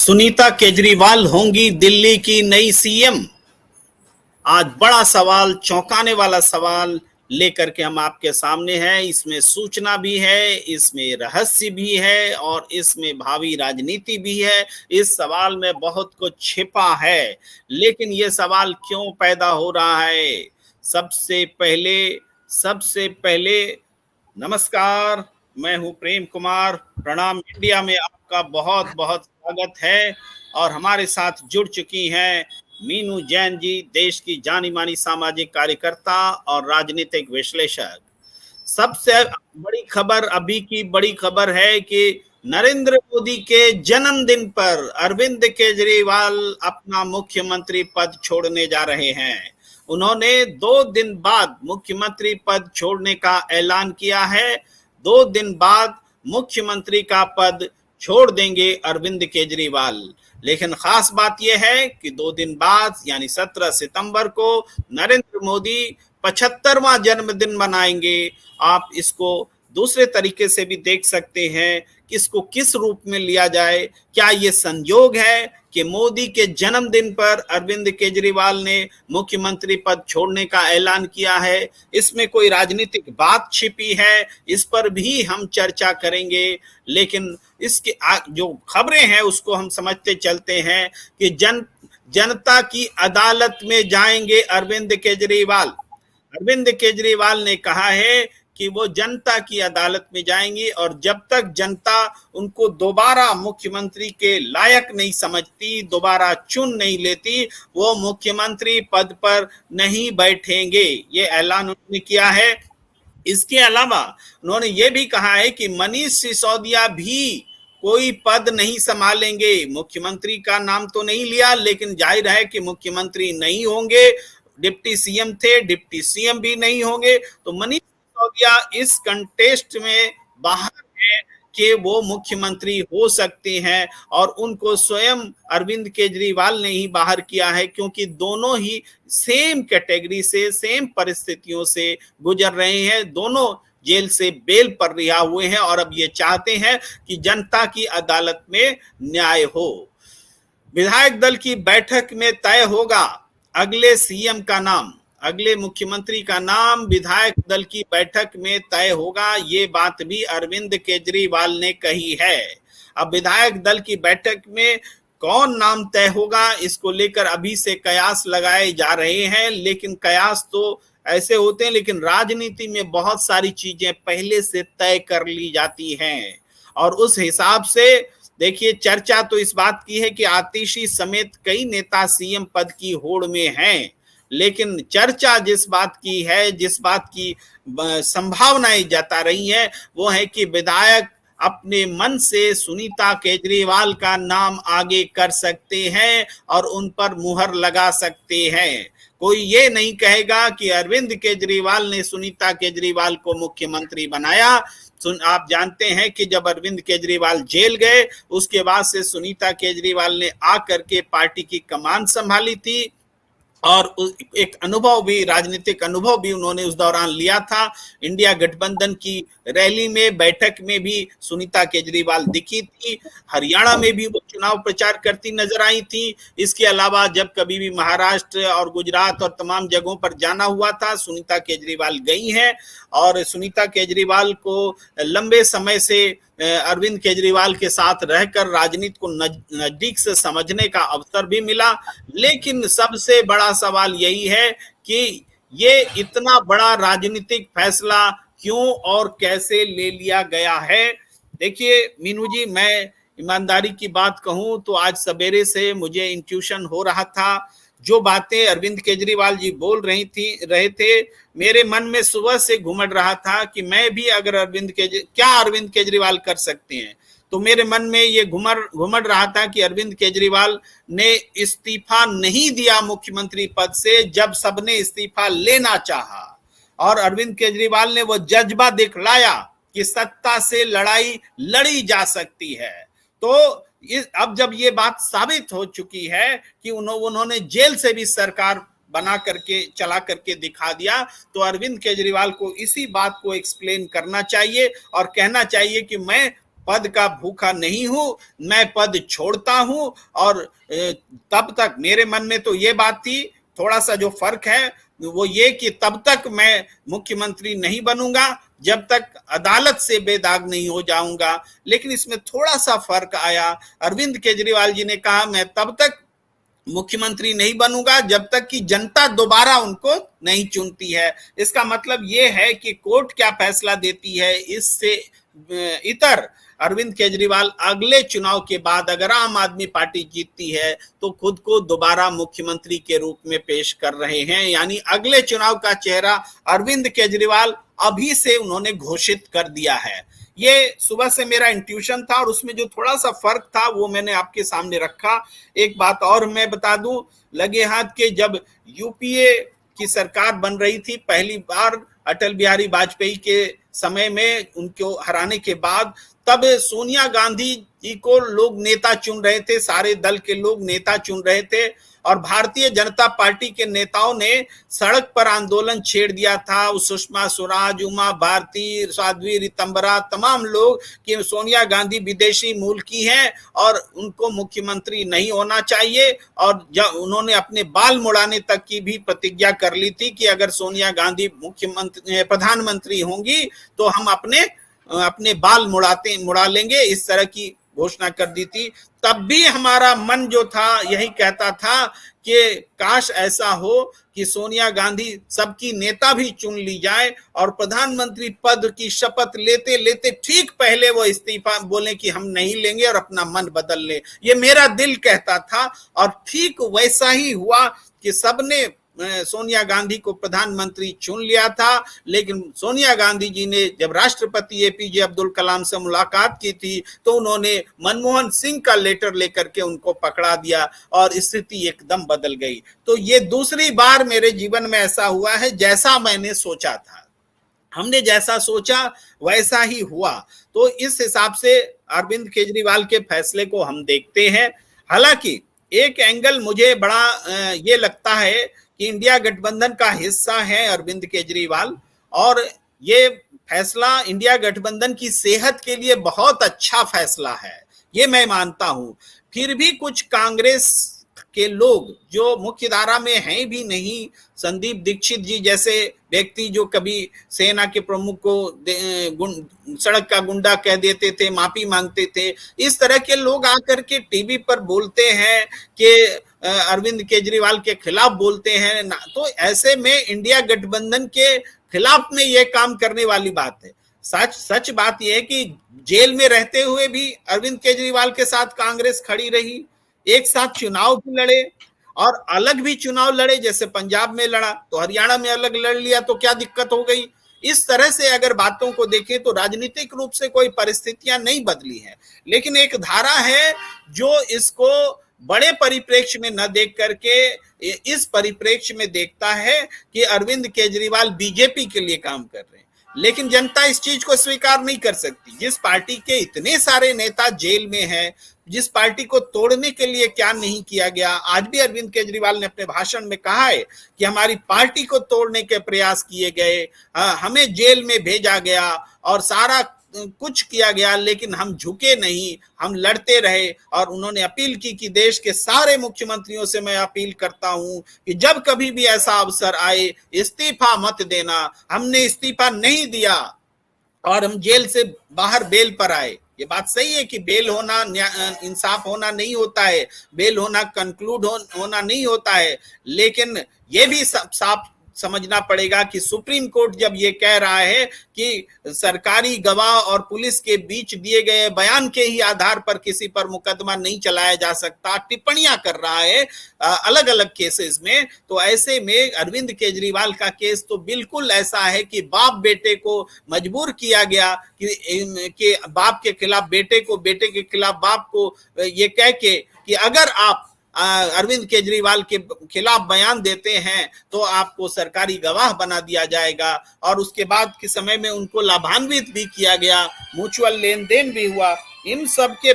सुनीता केजरीवाल होंगी दिल्ली की नई सीएम। आज बड़ा सवाल, चौंकाने वाला सवाल लेकर के हम आपके सामने हैं। इसमें सूचना भी है, इसमें रहस्य भी है और इसमें भावी राजनीति भी है। इस सवाल में बहुत कुछ छिपा है, लेकिन ये सवाल क्यों पैदा हो रहा है? सबसे पहले नमस्कार। मैं हूं प्रेम कुमार। प्रणाम इंडिया में आपका बहुत बहुत स्वागत है। और हमारे साथ जुड़ चुकी हैं मीनू जैन जी, देश की जानी मानी सामाजिक कार्यकर्ता और राजनीतिक विश्लेषक। सबसे बड़ी खबर, अभी की बड़ी खबर है कि नरेंद्र मोदी के जन्मदिन पर अरविंद केजरीवाल अपना मुख्यमंत्री पद छोड़ने जा रहे हैं। उन्होंने 2 दिन बाद मुख्यमंत्री पद छोड़ने का ऐलान किया है। 2 दिन बाद मुख्यमंत्री का पद छोड़ देंगे अरविंद केजरीवाल। लेकिन खास बात यह है कि 2 दिन बाद यानी 17 सितंबर को नरेंद्र मोदी 75वां जन्मदिन मनाएंगे। आप इसको दूसरे तरीके से भी देख सकते हैं कि इसको किस रूप में लिया जाए। क्या ये संयोग है कि मोदी के जन्मदिन पर अरविंद केजरीवाल ने मुख्यमंत्री पद छोड़ने का ऐलान किया है? इसमें कोई राजनीतिक बात छिपी है? इस पर भी हम चर्चा करेंगे। लेकिन इसके जो खबरें हैं उसको हम समझते चलते हैं कि जनता की अदालत में जाएंगे अरविंद केजरीवाल। अरविंद केजरीवाल ने कहा है कि वो जनता की अदालत में जाएंगे और जब तक जनता उनको दोबारा मुख्यमंत्री के लायक नहीं समझती, दोबारा चुन नहीं लेती, वो मुख्यमंत्री पद पर नहीं बैठेंगे। ये ऐलान उन्होंने किया है। इसके अलावा उन्होंने ये भी कहा है कि मनीष सिसोदिया भी कोई पद नहीं संभालेंगे। मुख्यमंत्री का नाम तो नहीं लिया, लेकिन जाहिर है कि मुख्यमंत्री नहीं होंगे। डिप्टी सीएम थे, डिप्टी सीएम भी नहीं होंगे। तो मनीष सिसोदिया इस कंटेस्ट में बाहर है कि वो मुख्यमंत्री हो सकते हैं और उनको स्वयं अरविंद केजरीवाल ने ही बाहर किया है, क्योंकि दोनों ही सेम कैटेगरी से, सेम परिस्थितियों से गुजर रहे हैं। दोनों जेल से बेल पर रिहा हुए हैं और अब ये चाहते हैं कि जनता की अदालत में न्याय हो। विधायक दल की बैठक में तय होगा अगले सीएम का नाम, अगले मुख्यमंत्री का नाम विधायक दल की बैठक में तय होगा। ये बात भी अरविंद केजरीवाल ने कही है। अब विधायक दल की बैठक में कौन नाम तय होगा, इसको लेकर अभी से कयास लगाए जा रहे हैं। लेकिन कयास तो ऐसे होते हैं, लेकिन राजनीति में बहुत सारी चीजें पहले से तय कर ली जाती हैं। और उस हिसाब से देखिए, चर्चा तो इस बात की है कि आतिशी समेत कई नेता सीएम पद की होड़ में हैं। लेकिन चर्चा जिस बात की है, जिस बात की संभावनाएं जता रही है, वो है कि विधायक अपने मन से सुनीता केजरीवाल का नाम आगे कर सकते हैं और उन पर मुहर लगा सकते हैं। कोई ये नहीं कहेगा कि अरविंद केजरीवाल ने सुनीता केजरीवाल को मुख्यमंत्री बनाया। आप जानते हैं कि जब अरविंद केजरीवाल जेल गए, उसके बाद से सुनीता केजरीवाल ने आकर के पार्टी की कमान संभाली थी और एक अनुभव भी, राजनीतिक अनुभव भी उन्होंने उस दौरान लिया था। इंडिया गठबंधन की रैली में, बैठक में भी सुनीता केजरीवाल दिखी थी। हरियाणा में भी वो चुनाव प्रचार करती नजर आई थी। इसके अलावा जब कभी भी महाराष्ट्र और गुजरात और तमाम जगहों पर जाना हुआ था, सुनीता केजरीवाल गई हैं। और सुनीता केजरीवाल को लंबे समय से अरविंद केजरीवाल के साथ रहकर राजनीति को नजदीक से समझने का अवसर भी मिला। लेकिन सबसे बड़ा सवाल यही है कि ये इतना बड़ा राजनीतिक फैसला क्यों और कैसे ले लिया गया है। देखिए मीनू जी, मैं ईमानदारी की बात कहूं तो आज सवेरे से मुझे इंट्यूशन हो रहा था। जो बातें अरविंद केजरीवाल जी बोल रहे थे, मेरे मन में सुबह से घुमड़ रहा था कि मैं भी अगर क्या अरविंद केजरीवाल कर सकते हैं। तो मेरे मन में ये घुमड़ रहा था कि अरविंद केजरीवाल ने इस्तीफा नहीं दिया मुख्यमंत्री पद से जब सबने इस्तीफा लेना चाहा, और अरविंद केजरीवाल ने वो जज्बा दिखलाया कि सत्ता से लड़ाई लड़ी जा सकती है। तो अब जब ये बात साबित हो चुकी है कि उन्होंने जेल से भी सरकार बना करके, चला करके दिखा दिया, तो अरविंद केजरीवाल को इसी बात को एक्सप्लेन करना चाहिए और कहना चाहिए कि मैं पद का भूखा नहीं हूं, मैं पद छोड़ता हूं। और तब तक मेरे मन में तो ये बात थी, थोड़ा सा जो फर्क है वो ये कि तब तक मैं मुख्यमंत्री नहीं बनूंगा जब तक अदालत से बेदाग नहीं हो जाऊंगा। लेकिन इसमें थोड़ा सा फर्क आया। अरविंद केजरीवाल जी ने कहा मैं तब तक मुख्यमंत्री नहीं बनूंगा जब तक कि जनता दोबारा उनको नहीं चुनती है। इसका मतलब ये है कि कोर्ट क्या फैसला देती है इससे इतर अरविंद केजरीवाल अगले चुनाव के बाद अगर आम आदमी पार्टी जीतती है तो खुद को दोबारा मुख्यमंत्री के रूप में पेश कर रहे हैं। यानी अगले चुनाव का चेहरा अरविंद केजरीवाल अभी से उन्होंने घोषित कर दिया है। ये सुबह से मेरा इंट्यूशन था और उसमें जो थोड़ा सा फर्क था वो मैंने आपके सामने रखा। एक बात और मैं बता दूं, लगे हाथ के जब यूपीए की सरकार बन रही थी पहली बार अटल बिहारी वाजपेयी के समय में, उनको हराने के बाद, तब सोनिया गांधी जी को लोग नेता चुन रहे थे, सारे दल के लोग नेता चुन रहे थे। और भारतीय जनता पार्टी के नेताओं ने सड़क पर आंदोलन छेड़ दिया था। सुषमा स्वराज, उमा भारती, साध्वी रितंबरा, तमाम लोग कि सोनिया गांधी विदेशी मूल की हैं और उनको मुख्यमंत्री नहीं होना चाहिए। और जब उन्होंने अपने बाल मुड़ाने तक की भी प्रतिज्ञा कर ली थी कि अगर सोनिया गांधी मुख्यमंत्री प्रधानमंत्री होंगी तो हम अपने बाल मुड़ा लेंगे, इस तरह की घोषणा कर दी थी। तब भी हमारा मन जो था यही कहता था कि काश ऐसा हो कि सोनिया गांधी सबकी नेता भी चुन ली जाए और प्रधानमंत्री पद की शपथ लेते लेते ठीक पहले वो इस्तीफा बोले कि हम नहीं लेंगे और अपना मन बदल ले। ये मेरा दिल कहता था और ठीक वैसा ही हुआ कि सबने सोनिया गांधी को प्रधानमंत्री चुन लिया था। लेकिन सोनिया गांधी जी ने जब राष्ट्रपति एपीजे अब्दुल कलाम से मुलाकात की थी तो उन्होंने मनमोहन सिंह का लेटर लेकर के उनको पकड़ा दिया और स्थिति एकदम बदल गई। तो ये दूसरी बार मेरे जीवन में ऐसा हुआ है जैसा मैंने सोचा था, हमने जैसा सोचा वैसा ही हुआ। तो इस हिसाब से अरविंद केजरीवाल के फैसले को हम देखते हैं। हालांकि एक एंगल मुझे बड़ा ये लगता है कि इंडिया गठबंधन का हिस्सा है अरविंद केजरीवाल और ये फैसला इंडिया गठबंधन की सेहत के लिए बहुत अच्छा फैसला है, ये मैं मानता हूं। फिर भी कुछ कांग्रेस के लोग जो मुख्य धारा में हैं भी नहीं, संदीप दीक्षित जी जैसे व्यक्ति जो कभी सेना के प्रमुख को सड़क का गुंडा कह देते थे, माफी मांगते थे, इस तरह के लोग आकर के टीवी पर बोलते हैं कि अरविंद केजरीवाल के खिलाफ बोलते हैं ना, तो ऐसे में इंडिया गठबंधन के खिलाफ में यह काम करने वाली बात है। सच बात यह है कि जेल में रहते हुए भी अरविंद केजरीवाल के साथ कांग्रेस खड़ी रही, एक साथ चुनाव भी लड़े और अलग भी चुनाव लड़े, जैसे पंजाब में लड़ा तो हरियाणा में अलग लड़ लिया, तो क्या दिक्कत हो गई। इस तरह से अगर बातों को देखें तो राजनीतिक रूप से कोई परिस्थितियां नहीं बदली हैं, लेकिन एक धारा है जो इसको बड़े परिप्रेक्ष्य में न देख करके इस परिप्रेक्ष्य में देखता है कि अरविंद केजरीवाल बीजेपी के लिए काम कर रहे हैं। लेकिन जनता इस चीज को स्वीकार नहीं कर सकती। जिस पार्टी के इतने सारे नेता जेल में हैं, जिस पार्टी को तोड़ने के लिए क्या नहीं किया गया। आज भी अरविंद केजरीवाल ने अपने भाषण में कहा है कि हमारी पार्टी को तोड़ने के प्रयास किए गए, हमें जेल में भेजा गया और सारा कुछ किया गया, लेकिन हम झुके नहीं, हम लड़ते रहे। और उन्होंने अपील की कि देश के सारे मुख्यमंत्रियों से मैं अपील करता हूं कि जब कभी भी ऐसा अवसर आए इस्तीफा मत देना। हमने इस्तीफा नहीं दिया और हम जेल से बाहर बेल पर आए। ये बात सही है कि बेल होना इंसाफ होना नहीं होता है, बेल होना कंक्लूड होना नहीं होता है, लेकिन ये भी साफ समझना पड़ेगा कि सुप्रीम कोर्ट जब ये कह रहा है कि सरकारी गवाह और पुलिस के बीच दिए गए बयान के ही आधार पर किसी पर मुकदमा नहीं चलाया जा सकता, टिप्पणियां कर रहा है अलग अलग केसेस में, तो ऐसे में अरविंद केजरीवाल का केस तो बिल्कुल ऐसा है कि बाप बेटे को मजबूर किया गया कि बाप के खिलाफ बेटे को, बेटे के खिलाफ बाप को, ये कह के कि अगर आप अरविंद केजरीवाल के खिलाफ बयान देते हैं तो आपको सरकारी गवाह बना दिया जाएगा। और उसके बाद के समय में उनको लाभान्वित भी किया गया, म्यूचुअल लेन देन भी हुआ। इन सब के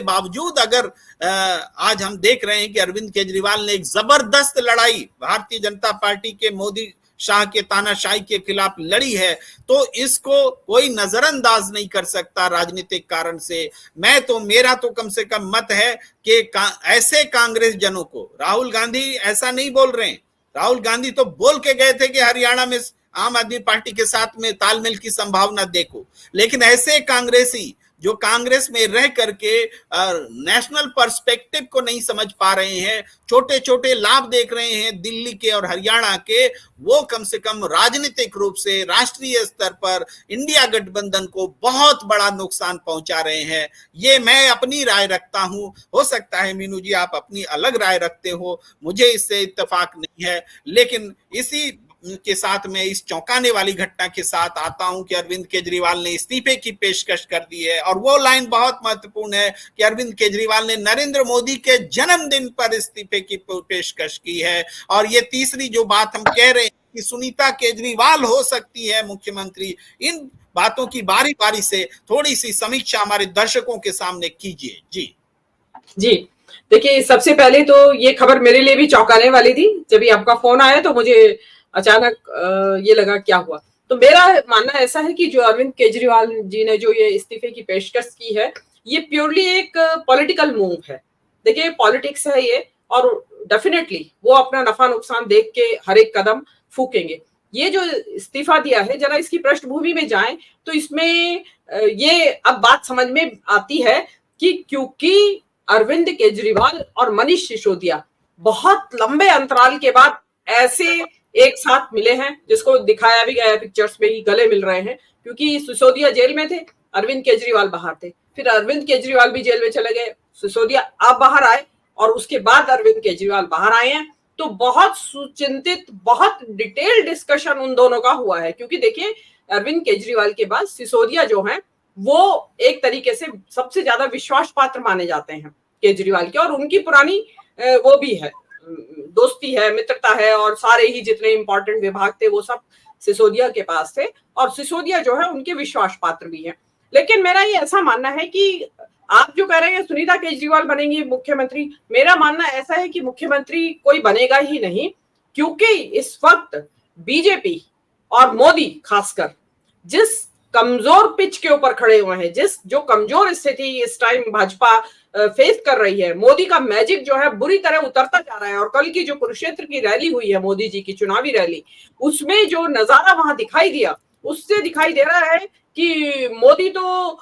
बावजूद अगर आज हम देख रहे हैं कि अरविंद केजरीवाल ने एक जबरदस्त लड़ाई भारतीय जनता पार्टी के मोदी शाह के तानाशाही के खिलाफ लड़ी है, तो इसको कोई नजरअंदाज नहीं कर सकता राजनीतिक कारण से। मेरा तो कम से कम मत है कि ऐसे कांग्रेस जनों को, राहुल गांधी ऐसा नहीं बोल रहे हैं, राहुल गांधी तो बोल के गए थे कि हरियाणा में आम आदमी पार्टी के साथ में तालमेल की संभावना देखो, लेकिन ऐसे कांग्रेसी जो कांग्रेस में रह करके नेशनल पर्सपेक्टिव को नहीं समझ पा रहे हैं, छोटे छोटे लाभ देख रहे हैं दिल्ली के और हरियाणा के, वो कम से कम राजनीतिक रूप से राष्ट्रीय स्तर पर इंडिया गठबंधन को बहुत बड़ा नुकसान पहुंचा रहे हैं। ये मैं अपनी राय रखता हूं, हो सकता है मीनू जी आप अपनी अलग राय रखते हो, मुझे इससे इत्तेफाक नहीं है। लेकिन इसी के साथ में इस चौंकाने वाली घटना के साथ आता हूं कि अरविंद केजरीवाल ने इस्तीफे की पेशकश कर दी है, और वो लाइन बहुत महत्वपूर्ण है कि अरविंद केजरीवाल ने नरेंद्र मोदी के जन्मदिन पर इस्तीफे की पेशकश की है। और ये तीसरी जो बात हम कह रहे हैं कि सुनीता केजरीवाल हो सकती है मुख्यमंत्री, इन बातों की बारी बारी से थोड़ी सी समीक्षा हमारे दर्शकों के सामने कीजिए। जी जी, देखिए सबसे पहले तो ये खबर मेरे लिए भी चौंकाने वाली थी। जब ये आपका फोन आया तो मुझे अचानक ये लगा क्या हुआ। तो मेरा मानना ऐसा है कि जो अरविंद केजरीवाल जी ने जो ये इस्तीफे की पेशकश की है, ये प्योरली एक पॉलिटिकल मूव है। देखिए पॉलिटिक्स है ये, और डेफिनेटली वो अपना नफा नुकसान देख के हर एक कदम फूकेंगे। ये जो इस्तीफा दिया है, जरा इसकी पृष्ठभूमि में जाएं तो इसमें ये अब बात समझ में आती है कि क्योंकि अरविंद केजरीवाल और मनीष सिसोदिया बहुत लंबे अंतराल के बाद ऐसे एक साथ मिले हैं, जिसको दिखाया भी गया पिक्चर्स में ही गले मिल रहे हैं, क्योंकि सिसोदिया जेल में थे, अरविंद केजरीवाल बाहर थे, फिर अरविंद केजरीवाल भी जेल में चले गए, सिसोदिया अब बाहर आए, और उसके बाद अरविंद केजरीवाल बाहर आए हैं। तो बहुत सुचिंतित, बहुत डिटेल डिस्कशन उन दोनों का हुआ है, क्योंकि देखिए अरविंद केजरीवाल के बाद सिसोदिया जो है वो एक तरीके से सबसे ज्यादा विश्वास पात्र माने जाते हैं केजरीवाल के, और उनकी पुरानी वो भी है, दोस्ती है, मित्रता है, और सारे ही जितने इंपॉर्टेंट विभाग थे वो सब सिसोदिया के पास थे, और सिसोदिया जो है उनके विश्वास पात्र भी हैं। लेकिन मेरा ये ऐसा मानना है कि आप जो कह रहे हैं सुनीता केजरीवाल बनेंगी मुख्यमंत्री, मेरा मानना ऐसा है कि मुख्यमंत्री कोई बनेगा ही नहीं, क्योंकि इस वक्त बीजेपी और मोदी खासकर जिस कमजोर पिच के ऊपर खड़े हुए हैं, जो कमजोर स्थिति इस टाइम भाजपा फेस कर रही है, मोदी का मैजिक जो है बुरी तरह उतरता जा रहा है। और कल की जो कुरुक्षेत्र की रैली हुई है, मोदी जी की चुनावी रैली, उसमें जो नजारा वहां दिखाई दिया, उससे दिखाई दे रहा है कि मोदी तो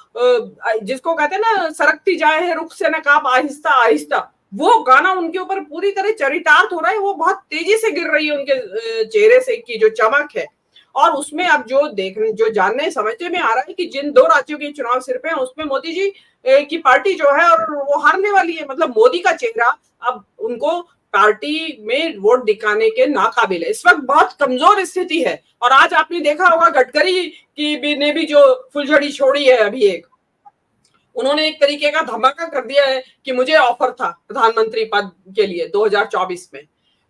जिसको कहते हैं ना, सरकती जाए है रुख से नकाब आहिस्ता आहिस्ता, वो गाना उनके ऊपर पूरी तरह चरितार्थ हो रहा है। वो बहुत तेजी से गिर रही है उनके चेहरे से की जो चमक है, और उसमें अब जो जानने समझने में आ रहा है कि जिन दो राज्यों के चुनाव सिर पे हैं, उसमें मोदी जी की पार्टी जो है और वो हारने वाली है। मतलब मोदी का चेहरा अब उनको पार्टी में वोट दिखाने के नाकाबिल है। इस वक्त बहुत कमजोर स्थिति है। और आज आपने देखा होगा गडकरी की ने भी जो फुलझड़ी छोड़ी है अभी, एक उन्होंने एक तरीके का धमाका कर दिया है कि मुझे ऑफर था प्रधानमंत्री पद के लिए 2024 में।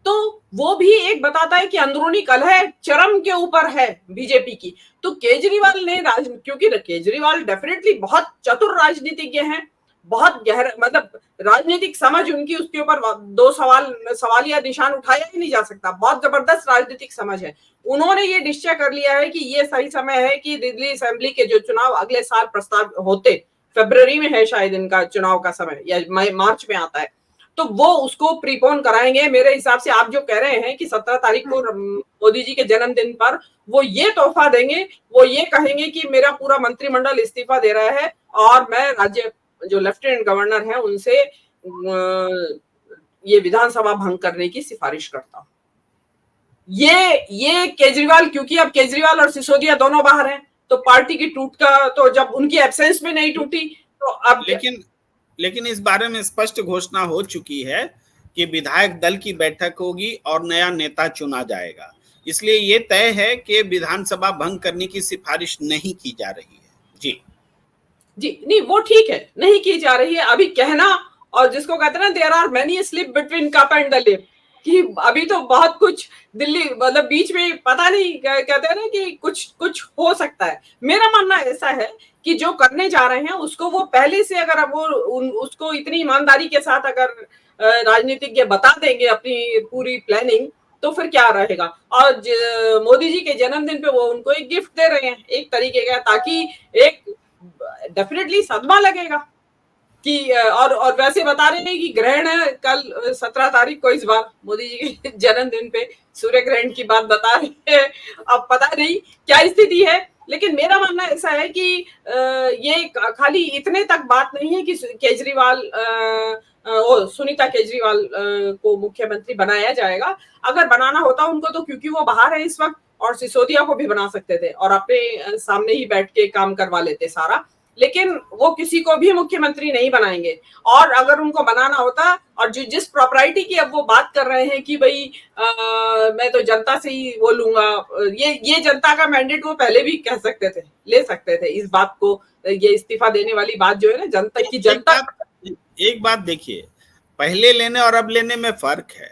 तो वो भी एक बताता है कि अंदरूनी कलह चरम के ऊपर है बीजेपी की। तो केजरीवाल ने क्योंकि केजरीवाल डेफिनेटली बहुत चतुर राजनीतिज्ञ हैं, बहुत गहरा, मतलब राजनीतिक समझ उनकी, उसके ऊपर दो सवाल या निशान उठाया ही नहीं जा सकता, बहुत जबरदस्त राजनीतिक समझ है। उन्होंने ये निश्चय कर लिया है कि ये सही समय है कि दिल्ली असेंबली के जो चुनाव अगले साल प्रस्ताव होते, फरवरी में है शायद इनका चुनाव का समय, या मार्च में आता है, तो वो उसको प्रीपोन कराएंगे। मेरे हिसाब से आप जो कह रहे हैं कि 17 तारीख को मोदी जी के जन्मदिन पर वो ये तोहफा देंगे, वो ये कहेंगे कि मेरा पूरा मंत्रिमंडल इस्तीफा दे रहा है और मैं राज्य जो लेफ्टिनेंट गवर्नर है उनसे ये विधानसभा भंग करने की सिफारिश करता हूं। ये केजरीवाल, क्योंकि अब केजरीवाल और सिसोदिया दोनों बाहर हैं, तो पार्टी की टूट का तो जब उनकी एब्सेंस में नहीं टूटी तो अब लेकिन इस बारे में स्पष्ट घोषणा हो चुकी है कि विधायक दल की बैठक होगी और नया नेता चुना जाएगा, इसलिए ये तय है कि विधानसभा भंग करने की सिफारिश नहीं की जा रही है। जी नहीं, वो ठीक है, नहीं की जा रही है अभी कहना, और जिसको कहते हैं ना there are many slip between cup and the lip, कि अभी तो बहुत कुछ दिल्ली, मतलब बीच में पता नहीं, कहते हैं ना कि कुछ हो सकता है। मेरा मानना ऐसा है कि जो करने जा रहे हैं उसको वो पहले से, अगर वो उसको इतनी ईमानदारी के साथ अगर राजनीतिज्ञ बता देंगे अपनी पूरी प्लानिंग, तो फिर क्या रहेगा। और मोदी जी के जन्मदिन पे वो उनको एक गिफ्ट दे रहे हैं एक तरीके का, ताकि एक डेफिनेटली सदमा लगेगा कि और वैसे बता रहे हैं कि ग्रहण है कल 17 तारीख को, इस बार मोदी जी के जन्मदिन पे सूर्य ग्रहण की बात बता रहे हैं। अब पता नहीं क्या स्थिति है, लेकिन मेरा मानना ऐसा है कि ये खाली इतने तक बात नहीं है कि केजरीवाल सुनीता केजरीवाल को मुख्यमंत्री बनाया जाएगा। अगर बनाना होता उनको तो, क्योंकि वो बाहर है इस वक्त, और सिसोदिया को भी बना सकते थे और अपने सामने ही बैठ के काम करवा लेते सारा, लेकिन वो किसी को भी मुख्यमंत्री नहीं बनाएंगे। और अगर उनको बनाना होता, और जिस प्रॉपर्टी की अब वो बात कर रहे हैं कि भाई मैं तो जनता से ही वो लूंगा, ये जनता का मैंडेट वो पहले भी कह सकते थे, ले सकते थे इस बात को। ये इस्तीफा देने वाली बात जो है ना, जनता की जनता। एक बात देखिए, पहले लेने और अब लेने में फर्क है।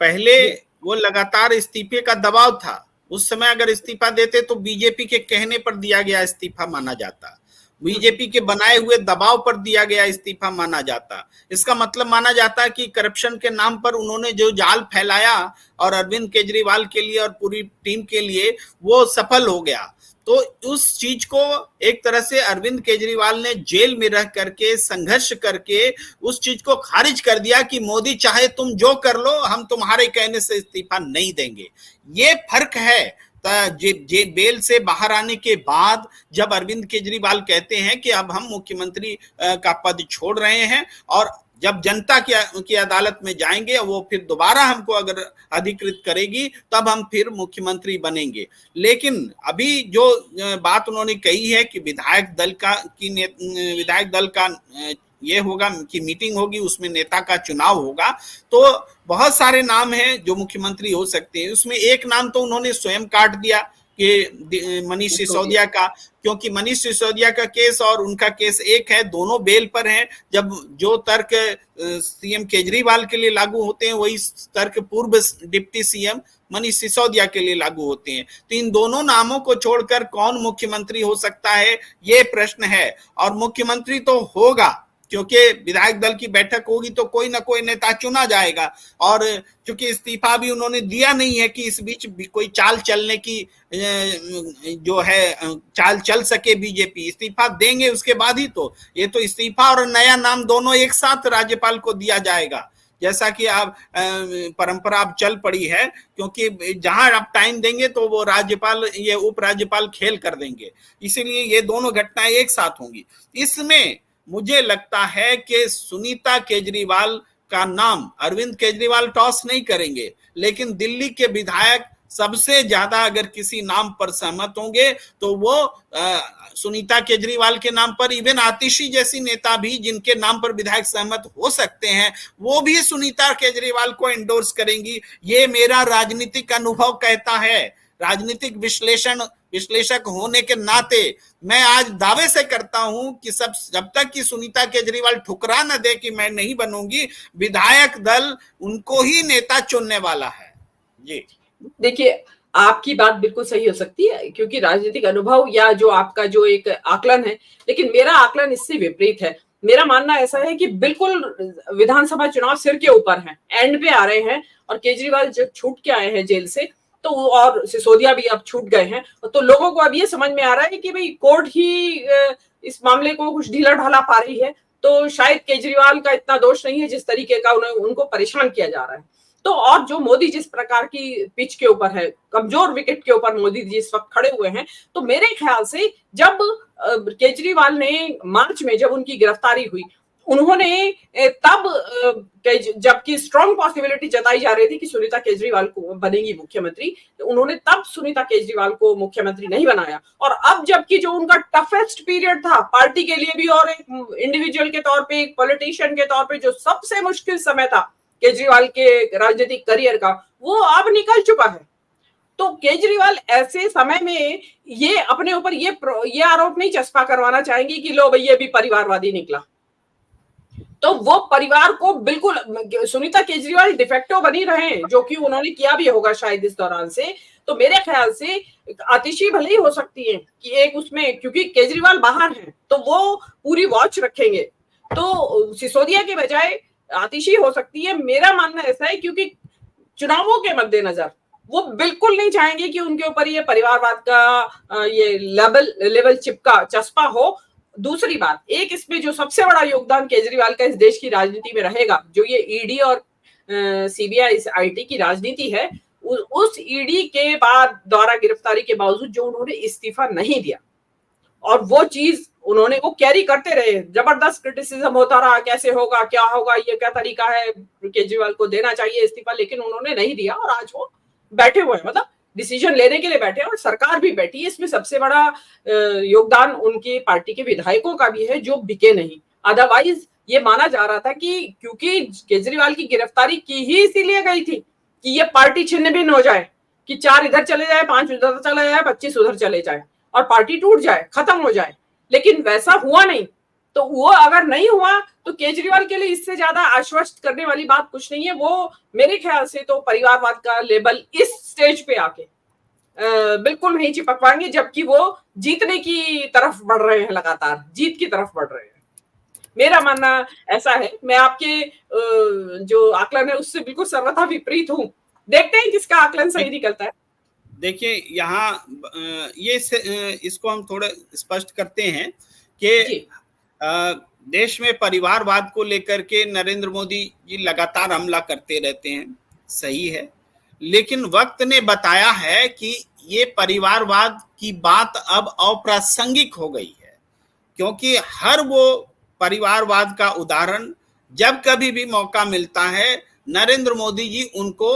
पहले वो लगातार इस्तीफे का दबाव था, उस समय अगर इस्तीफा देते तो बीजेपी के कहने पर दिया गया इस्तीफा माना जाता, बीजेपी के बनाए हुए दबाव पर दिया गया इस्तीफा माना जाता। इसका मतलब माना जाता कि करप्शन के नाम पर उन्होंने जो जाल फैलाया और अरविंद केजरीवाल के लिए और पूरी टीम के लिए, वो सफल हो गया। तो उस चीज को एक तरह से अरविंद केजरीवाल ने जेल में रह करके संघर्ष करके उस चीज को खारिज कर दिया कि मोदी चाहे तुम जो कर लो, हम तुम्हारे कहने से इस्तीफा नहीं देंगे। ये फर्क है। बेल से बाहर आने के बाद जब अरविंद केजरीवाल कहते हैं कि अब हम मुख्यमंत्री का पद छोड़ रहे हैं और जब जनता की अदालत में जाएंगे, वो फिर दोबारा हमको अगर अधिकृत करेगी तब हम फिर मुख्यमंत्री बनेंगे। लेकिन अभी जो बात उन्होंने कही है कि विधायक दल का ये होगा कि मीटिंग होगी, उसमें नेता का चुनाव होगा, तो बहुत सारे नाम हैं जो मुख्यमंत्री हो सकते हैं। उसमें एक नाम तो उन्होंने स्वयं काट दिया कि मनीष सिसोदिया का, क्योंकि मनीष सिसोदिया का केस और उनका केस एक है, दोनों बेल पर हैं। जब जो तर्क सीएम केजरीवाल के लिए लागू होते हैं, वही तर्क पूर्व डिप्टी सीएम मनीष सिसोदिया के लिए लागू होते हैं। तो इन दोनों नामों को छोड़कर कौन मुख्यमंत्री हो सकता है, ये प्रश्न है। और मुख्यमंत्री तो होगा, क्योंकि विधायक दल की बैठक होगी तो कोई ना कोई नेता चुना जाएगा। और क्योंकि इस्तीफा भी उन्होंने दिया नहीं है कि इस बीच भी कोई चाल चलने की जो है चाल चल सके बीजेपी, इस्तीफा देंगे उसके बाद ही तो। ये तो इस्तीफा और नया नाम दोनों एक साथ राज्यपाल को दिया जाएगा, जैसा कि आप परंपरा अब चल पड़ी है, क्योंकि जहां आप टाइम देंगे तो वो राज्यपाल ये उपराज्यपाल खेल कर देंगे। इसीलिए ये दोनों घटनाएं एक साथ होंगी। इसमें मुझे लगता है कि सुनीता केजरीवाल का नाम अरविंद केजरीवाल टॉस नहीं करेंगे, लेकिन दिल्ली के विधायक सबसे ज्यादा अगर किसी नाम पर सहमत होंगे तो वो सुनीता केजरीवाल के नाम पर, इवन आतिशी जैसी नेता भी जिनके नाम पर विधायक सहमत हो सकते हैं, वो भी सुनीता केजरीवाल को एंडोर्स करेंगी। ये मेरा राजनीतिक अनुभव कहता है। राजनीतिक विश्लेषक होने के नाते मैं आज दावे से करता हूं कि जब तक कि सुनीता केजरीवाल ठुकरा न दे कि मैं नहीं बनूंगी, विधायक दल उनको ही नेता चुनने वाला है। जी देखिए, आपकी बात बिल्कुल सही हो सकती है, क्योंकि राजनीतिक अनुभव या जो आपका जो एक आकलन है, लेकिन मेरा आकलन इससे विपरीत है। मेरा मानना ऐसा है कि बिल्कुल विधानसभा चुनाव सिर के ऊपर है, एंड पे आ रहे हैं, और केजरीवाल जब छूट के आए हैं जेल से, तो और सिसोदिया भी अब छूट गए हैं, तो लोगों को अब ये समझ में आ रहा है कि भाई कोर्ट ही इस मामले को कुछ ढीला ढाला पा रही है, तो शायद केजरीवाल का इतना दोष नहीं है जिस तरीके का उनको परेशान किया जा रहा है। तो और जो मोदी जिस प्रकार की पिच के ऊपर है, कमजोर विकेट के ऊपर मोदी जी इस वक्त खड़े हुए हैं, तो मेरे ख्याल से जब केजरीवाल ने मार्च में जब उनकी गिरफ्तारी हुई, उन्होंने तब जबकि स्ट्रॉन्ग पॉसिबिलिटी जताई जा रही थी कि सुनीता केजरीवाल को बनेगी मुख्यमंत्री, तो उन्होंने तब सुनीता केजरीवाल को मुख्यमंत्री नहीं बनाया। और अब जबकि जो उनका टफेस्ट पीरियड था पार्टी के लिए भी और एक इंडिविजुअल के तौर पे, एक पॉलिटिशियन के तौर पे, जो सबसे मुश्किल समय था केजरीवाल के राजनीतिक करियर का, वो अब निकल चुका है। तो केजरीवाल ऐसे समय में ये अपने ऊपर ये आरोप नहीं चस्पा करवाना चाहेंगे कि लो भैया भी परिवारवादी निकला। तो वो परिवार को बिल्कुल, सुनीता केजरीवाल डिफेक्टो बनी रहे, जो कि उन्होंने किया भी होगा शायद इस दौरान से। तो मेरे ख्याल से आतिशी भले ही हो सकती है कि एक उसमें, क्योंकि केजरीवाल बाहर हैं तो वो पूरी वॉच रखेंगे, तो सिसोदिया के बजाय आतिशी हो सकती है। मेरा मानना ऐसा है, क्योंकि चुनावों के मद्देनजर वो बिल्कुल नहीं चाहेंगे कि उनके ऊपर ये परिवारवाद का ये लेवल चिपका चस्पा हो। दूसरी बात, एक इसमें जो सबसे बड़ा योगदान केजरीवाल का इस देश की राजनीति में रहेगा, जो ये ईडी और सीबीआई आईटी की राजनीति है, उस ईडी के बाद द्वारा गिरफ्तारी के बावजूद जो उन्होंने इस्तीफा नहीं दिया और वो चीज उन्होंने वो कैरी करते रहे, जबरदस्त क्रिटिसिज्म होता रहा, कैसे होगा, क्या होगा, ये क्या तरीका है, केजरीवाल को देना चाहिए इस्तीफा, लेकिन उन्होंने नहीं दिया और आज वो बैठे हुए हैं, मतलब डिसीजन लेने के लिए बैठे हैं और सरकार भी बैठी है। इसमें सबसे बड़ा योगदान उनकी पार्टी के विधायकों का भी है जो बिके नहीं। अदरवाइज ये माना जा रहा था कि क्योंकि केजरीवाल की गिरफ्तारी की ही इसीलिए गई थी कि ये पार्टी छिन्न भिन्न हो जाए, कि 4 इधर चले जाए, 5 उधर चले जाए, 25 उधर चले जाए और पार्टी टूट जाए, खत्म हो जाए, लेकिन वैसा हुआ नहीं। तो वो अगर नहीं हुआ तो केजरीवाल के लिए इससे ज्यादा आश्वस्त करने वाली बात कुछ नहीं है। वो मेरे ख्याल से तो परिवारवाद का लेबल इस स्टेज पे आके बिल्कुल नहीं चिपक पाएंगे, जबकि वो जीतने की तरफ बढ़ रहे हैं, लगातार जीत की तरफ बढ़ रहे हैं। मेरा मानना ऐसा है। मैं आपके जो आकलन है उससे बिल्कुल सर्वथा विपरीत हूं। देखते हैं किसका आकलन सही निकलता है। देखिए यहाँ इसको हम थोड़ा स्पष्ट करते हैं कि देश में परिवारवाद को लेकर के नरेंद्र मोदी जी लगातार हमला करते रहते हैं, सही है, लेकिन वक्त ने बताया है कि ये परिवारवाद की बात अब अप्रासंगिक हो गई है, क्योंकि हर वो परिवारवाद का उदाहरण जब कभी भी मौका मिलता है नरेंद्र मोदी जी उनको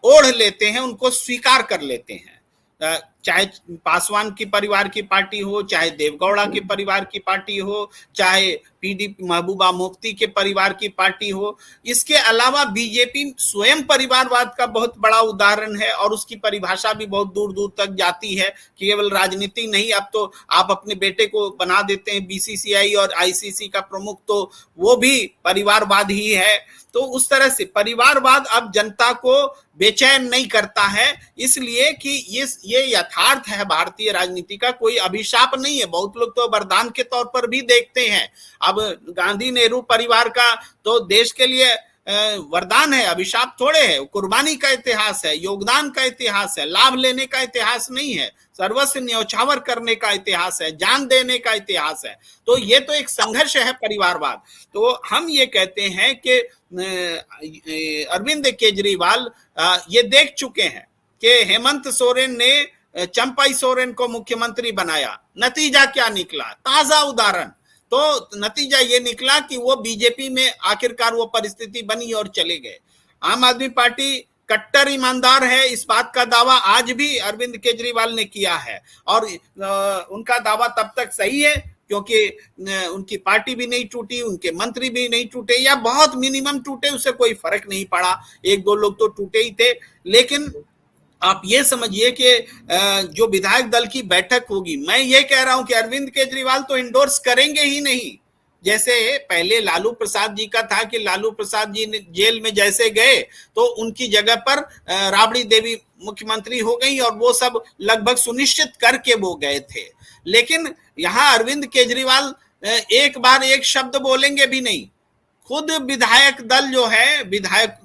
ओढ़ लेते हैं, उनको स्वीकार कर लेते हैं। चाहे पासवान की परिवार की पार्टी हो, चाहे देवगौड़ा के परिवार की पार्टी हो, चाहे पीडीपी महबूबा मुफ्ती के परिवार की पार्टी हो। इसके अलावा बीजेपी स्वयं परिवारवाद का बहुत बड़ा उदाहरण है और उसकी परिभाषा भी बहुत दूर दूर तक जाती है कि केवल राजनीति नहीं, अब तो आप अपने बेटे को बना देते हैं बीसीसीआई और आईसीसी का प्रमुख, तो वो भी परिवारवाद ही है। तो उस तरह से परिवारवाद अब जनता को बेचैन नहीं करता है, इसलिए कि ये यथार्थ है भारतीय राजनीति का, कोई अभिशाप नहीं है। बहुत लोग तो वरदान के तौर पर भी देखते हैं। अब गांधी नेहरू परिवार का तो देश के लिए वरदान है, अभिशाप थोड़े है। कुर्बानी का इतिहास है, योगदान का इतिहास है, लाभ लेने का इतिहास नहीं है, सर्वस्व न्यौछावर करने का इतिहास है, जान देने का इतिहास है। तो ये तो एक संघर्ष है परिवारवाद। तो हम ये कहते हैं कि अरविंद केजरीवाल ये देख चुके हैं कि हेमंत सोरेन ने चंपाई सोरेन को मुख्यमंत्री बनाया, नतीजा क्या निकला, ताजा उदाहरण। तो नतीजा ये निकला कि वो बीजेपी में आखिरकार वो परिस्थिति बनी और चले गए। आम आदमी पार्टी कट्टर ईमानदार है, इस बात का दावा आज भी अरविंद केजरीवाल ने किया है और उनका दावा तब तक सही है क्योंकि उनकी पार्टी भी नहीं टूटी, उनके मंत्री भी नहीं टूटे, या बहुत मिनिमम टूटे, उससे कोई फर्क नहीं पड़ा। 1-2 लोग तो टूटे ही थे। लेकिन आप ये समझिए कि जो विधायक दल की बैठक होगी, मैं ये कह रहा हूं कि अरविंद केजरीवाल तो इंडोर्स करेंगे ही नहीं। जैसे पहले लालू प्रसाद जी का था कि लालू प्रसाद जी ने जेल में जैसे गए तो उनकी जगह पर राबड़ी देवी मुख्यमंत्री हो गई और वो सब लगभग सुनिश्चित करके वो गए थे। लेकिन यहाँ अरविंद केजरीवाल एक बार एक शब्द बोलेंगे भी नहीं। खुद विधायक दल जो है, विधायक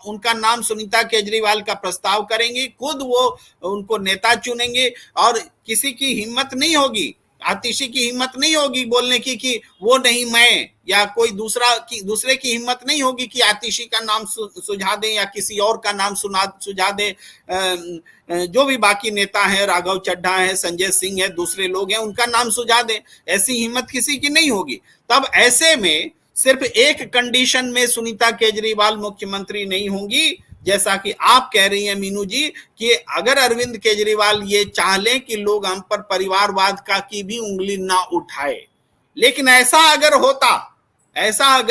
उनका नाम सुनीता केजरीवाल का प्रस्ताव करेंगे, खुद वो उनको नेता चुनेंगे और किसी की हिम्मत नहीं होगी, आतिशी की हिम्मत नहीं होगी बोलने की कि वो नहीं मैं, या कोई दूसरे की हिम्मत नहीं होगी कि आतिशी का नाम सुझा दें या किसी और का नाम सुझा दें। जो भी बाकी नेता हैं, राघव चड्ढा है, संजय सिंह है, दूसरे लोग हैं, उनका नाम सुझा दें, ऐसी हिम्मत किसी की नहीं होगी। तब ऐसे में सिर्फ एक कंडीशन में सुनीता केजरीवाल मुख्यमंत्री नहीं होंगी, जैसा कि आप कह रही हैं मीनू जी, कि अगर अरविंद केजरीवाल ये चाह लें कि लोग हम पर परिवारवाद का की भी उंगली ना उठाए। लेकिन ऐसा अगर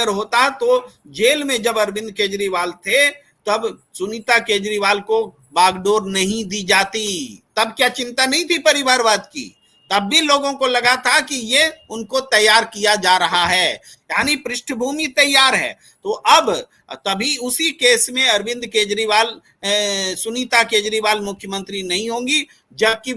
होता तो जेल में जब अरविंद केजरीवाल थे तब सुनीता केजरीवाल को बागडोर नहीं दी जाती। तब क्या चिंता नहीं थी परिवारवाद की? तब भी लोगों को लगा था कि ये उनको तैयार किया जा रहा है, यानी पृष्ठभूमि तैयार है। तो अब तभी उसी केस में अरविंद केजरीवाल सुनीता केजरीवाल मुख्यमंत्री नहीं होंगी, जबकि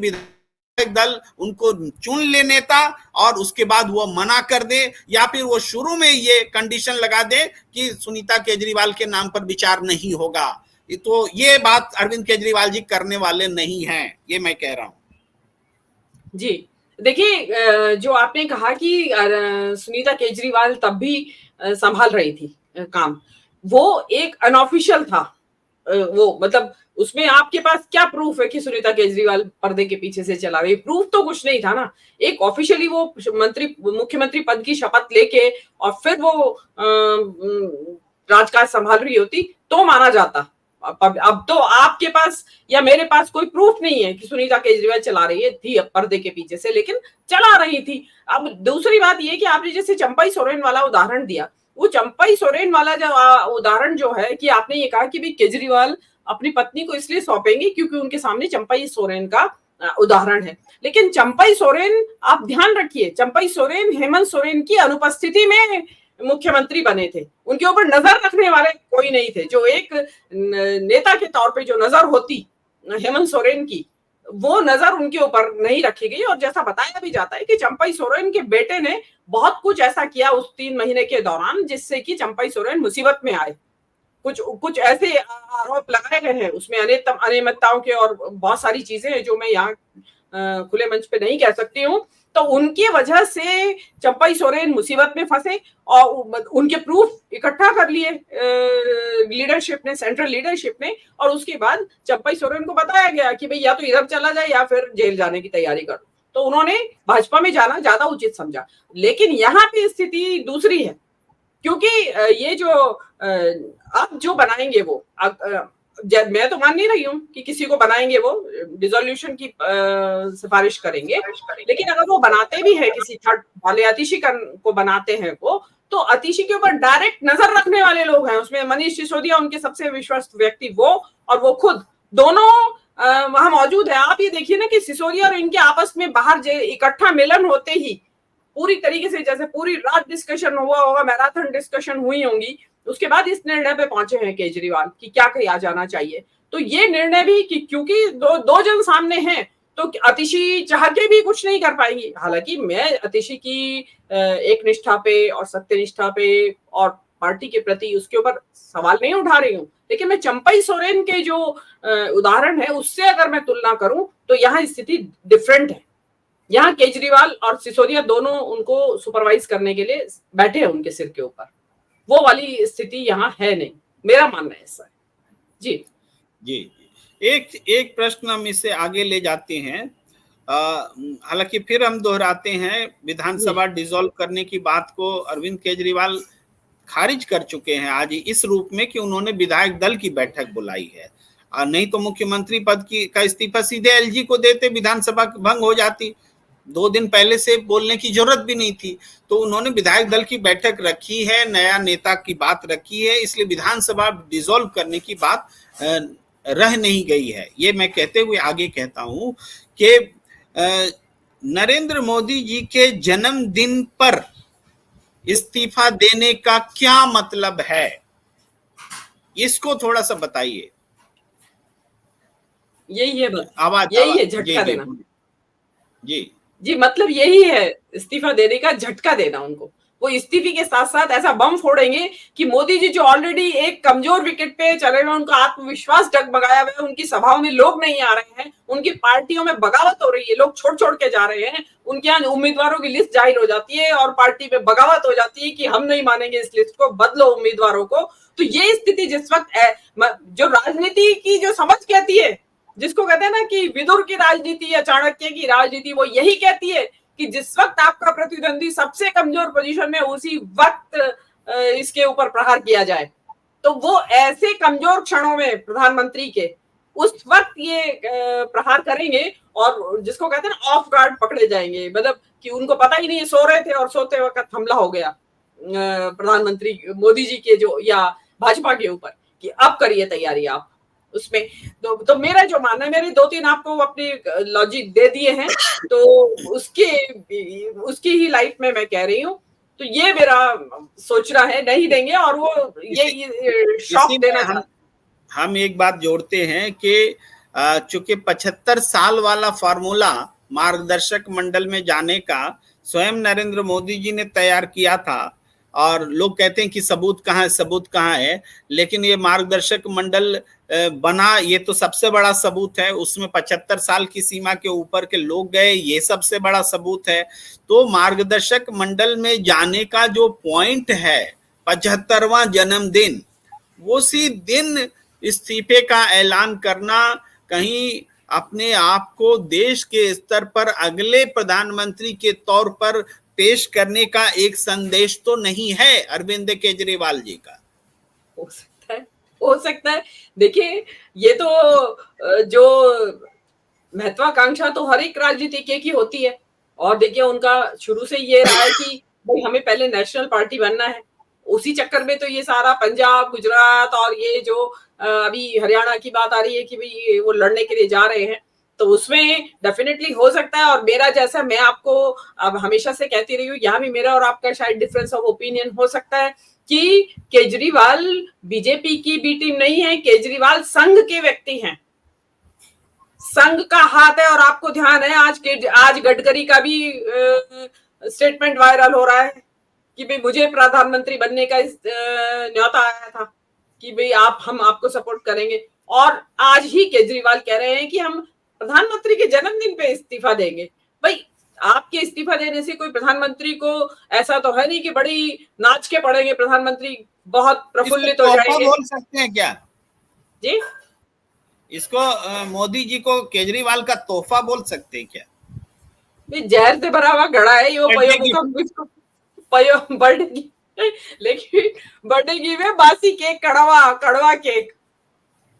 दल उनको चुन ले नेता और उसके बाद वो मना कर दे, या फिर वो शुरू में ये कंडीशन लगा दे कि सुनीता केजरीवाल के नाम पर विचार नहीं होगा। तो ये बात अरविंद केजरीवाल जी करने वाले नहीं हैं, ये मैं कह रहा हूं। जी देखिए, जो आपने कहा कि सुनीता केजरीवाल तब भी संभाल रही थी काम, वो एक अनऑफिशियल था। वो मतलब उसमें आपके पास क्या प्रूफ है कि सुनीता केजरीवाल पर्दे के पीछे से चला रही? प्रूफ तो कुछ नहीं था ना। एक ऑफिशियली वो मुख्यमंत्री पद की शपथ लेके और फिर वो राजकाज संभाल रही होती तो माना जाता। अब तो आपके पास या मेरे पास कोई प्रूफ नहीं है कि सुनीता केजरीवाल चला रही थी पर्दे के पीछे से, लेकिन चला रही थी। अब दूसरी बात ये कि आपने जैसे चंपई सोरेन वाला उदाहरण दिया, वो चंपई सोरेन वाला जो उदाहरण जो है कि आपने ये कहा कि भी केजरीवाल अपनी पत्नी को इसलिए सौंपेंगे क्योंकि उनके सामने चंपई सोरेन का उदाहरण है। लेकिन चंपई सोरेन, आप ध्यान रखिए, चंपई सोरेन हेमंत सोरेन की अनुपस्थिति में मुख्यमंत्री बने थे। उनके ऊपर नजर रखने वाले कोई नहीं थे। जो एक नेता के तौर पे जो नजर होती हेमंत सोरेन की, वो नजर उनके ऊपर नहीं रखी गई। और जैसा बताया भी जाता है कि चंपई सोरेन के बेटे ने बहुत कुछ ऐसा किया उस 3 महीने के दौरान जिससे कि चंपई सोरेन मुसीबत में आए। कुछ ऐसे आरोप लगाए गए हैं उसमें अनियमितताओं के और बहुत सारी चीजें हैं जो मैं यहाँ खुले मंच पे नहीं कह सकती हूँ। तो उनकी वजह से चंपई सोरेन मुसीबत में फंसे और उनके प्रूफ इकट्ठा कर लिए लीडरशिप ने, सेंट्रल लीडरशिप ने, और उसके बाद चंपई सोरेन को बताया गया कि भाई या तो इधर चला जाए या फिर जेल जाने की तैयारी कर। तो उन्होंने भाजपा में जाना ज्यादा उचित समझा। लेकिन यहाँ पे स्थिति दूसरी है, क्योंकि ये जो अब जो बनाएंगे वो मैं तो मान नहीं रही हूँ कि किसी को बनाएंगे, वो डिसोल्यूशन की सिफारिश करेंगे। लेकिन अगर वो बनाते भी है किसी थर्ड वाले, अतिशी को बनाते हैं वो, तो अतिशी के ऊपर डायरेक्ट नजर रखने वाले लोग हैं उसमें। मनीष सिसोदिया उनके सबसे विश्वस्त व्यक्ति, वो और वो खुद दोनों वहां मौजूद है। आप ये देखिए ना कि सिसोदिया और इनके आपस में बाहर इकट्ठा मिलन होते ही पूरी तरीके से जैसे पूरी रात डिस्कशन हुआ होगा, मैराथन डिस्कशन हुई होंगी, उसके बाद इस निर्णय पे पहुंचे हैं केजरीवाल कि क्या किया जाना चाहिए। तो ये निर्णय भी कि क्योंकि दो जन सामने हैं तो अतिशी चाह के भी कुछ नहीं कर पाएंगी। हालांकि मैं अतिशी की एक निष्ठा पे और सत्यनिष्ठा पे और पार्टी के प्रति उसके ऊपर सवाल नहीं उठा रही हूँ, लेकिन मैं चंपई सोरेन के जो उदाहरण है उससे अगर मैं तुलना करूं तो यहाँ स्थिति डिफरेंट है। यहाँ केजरीवाल और सिसोदिया दोनों उनको सुपरवाइज करने के लिए बैठे हैं उनके सिर के ऊपर, वो वाली स्थिति यहाँ है नहीं, मेरा मानना है ऐसा है। जी जी एक प्रश्न हम इससे आगे ले जाते हैं। हालांकि फिर हम दोहराते हैं, विधानसभा डिसॉल्व करने की बात को अरविंद केजरीवाल खारिज कर चुके हैं आज इस रूप में कि उन्होंने विधायक दल की बैठक बुलाई है। नहीं तो मुख्यमंत्री पद का इस्तीफा सीधे एलजी को देते, विधानसभा भंग हो जाती, 2 दिन पहले से बोलने की जरूरत भी नहीं थी। तो उन्होंने विधायक दल की बैठक रखी है, नया नेता की बात रखी है, इसलिए विधानसभा डिसॉल्व करने की बात रह नहीं गई है। ये मैं कहते हुए आगे कहता हूं कि नरेंद्र मोदी जी के जन्मदिन पर इस्तीफा देने का क्या मतलब है, इसको थोड़ा सा बताइए। यही है बस, आवाज यही है झटका देना। जी जी मतलब यही है इस्तीफा देने का झटका देना उनको। वो इस्तीफे के साथ साथ ऐसा बम फोड़ेंगे कि मोदी जी जो ऑलरेडी एक कमजोर विकेट पे चले हुए, उनका आत्मविश्वास डगमगाया हुआ है, उनकी सभाओं में लोग नहीं आ रहे हैं, उनकी पार्टियों में बगावत हो रही है, लोग छोड़ के जा रहे हैं, उनके यहाँ उम्मीदवारों की लिस्ट जाहिर हो जाती है और पार्टी में बगावत हो जाती है कि हम नहीं मानेंगे इस लिस्ट को, बदलो उम्मीदवारों को। तो ये स्थिति जिस वक्त जो राजनीति की जो समझ कहती है, जिसको कहते हैं ना कि विदुर की राजनीति या चाणक्य की राजनीति, वो यही कहती है कि जिस वक्त आपका प्रतिद्वंदी सबसे कमजोर पोजीशन में, उसी वक्त इसके ऊपर प्रहार किया जाए। तो वो ऐसे कमजोर क्षणों में प्रधानमंत्री के उस वक्त ये प्रहार करेंगे और जिसको कहते हैं ना ऑफ गार्ड पकड़े जाएंगे, मतलब कि उनको पता ही नहीं है, सो रहे थे और सोते वक्त हमला हो गया प्रधानमंत्री मोदी जी के जो या भाजपा के ऊपर कि अब करिए तैयारी आप उसमें। तो मेरा जो मानना है, मेरे 2-3 आपको अपने लॉजिक दे दिए हैं, तो उसकी ही लाइट में मैं कह रही हूँ। तो ये मेरा सोचना है, नहीं देंगे और वो ये शॉक देना। हम एक बात जोड़ते हैं कि चूंकि 75 साल वाला फार्मूला मार्गदर्शक मंडल में जाने का स्वयं नरेंद्र मोदी जी ने तैयार किया था। और लोग कहते हैं कि सबूत कहाँ है, सबूत कहाँ है, लेकिन ये मार्गदर्शक मंडल बना, ये तो सबसे बड़ा सबूत है। उसमें 75 साल की सीमा के ऊपर के लोग गए, ये सबसे बड़ा सबूत है। तो मार्गदर्शक मंडल में जाने का जो पॉइंट है 75वां जन्मदिन, उसी दिन इस्तीफे का ऐलान करना कहीं अपने आप को देश के स्तर पर अगले प्रधानमंत्री के तौर पर पेश करने का एक संदेश तो नहीं है अरविंद केजरीवाल जी का? हो सकता है, हो सकता है। देखिए, ये तो जो महत्वाकांक्षा तो हर एक राजनीतिज्ञ की होती है, और देखिए उनका शुरू से ये रहा है कि भाई हमें पहले नेशनल पार्टी बनना है। उसी चक्कर में तो ये सारा पंजाब, गुजरात और ये जो अभी हरियाणा की बात आ रही है कि भाई वो लड़ने के लिए जा रहे हैं, तो उसमें डेफिनेटली हो सकता है। और मेरा जैसा, मैं आपको अब हमेशा से कहती रही हूँ, यहाँ भी मेरा और आपका शायद डिफरेंस ऑफ ओपिनियन हो सकता है कि केजरीवाल बीजेपी की बी टीम नहीं है, केजरीवाल संघ के व्यक्ति हैं, संघ का हाथ है। और आपको ध्यान है आज गडकरी का भी स्टेटमेंट वायरल हो रहा है कि भाई मुझे प्रधानमंत्री बनने का न्योता आया था कि भाई हम आपको सपोर्ट करेंगे। और आज ही केजरीवाल कह रहे हैं कि हम प्रधानमंत्री के जन्मदिन पे इस्तीफा देंगे। भाई आपके इस्तीफा देने से कोई प्रधानमंत्री को ऐसा तो है नहीं कि बड़ी नाच के पड़ेंगे, प्रधानमंत्री बहुत प्रफुल्लित हो जाएंगे। बोल सकते हैं क्या जी? इसको मोदी जी को केजरीवाल का तोहफा बोल सकते हैं क्या? जहर से भरा हुआ घड़ा है यो बर्थडे की, लेकिन बर्थडे की में बासी केक, कड़वा केक,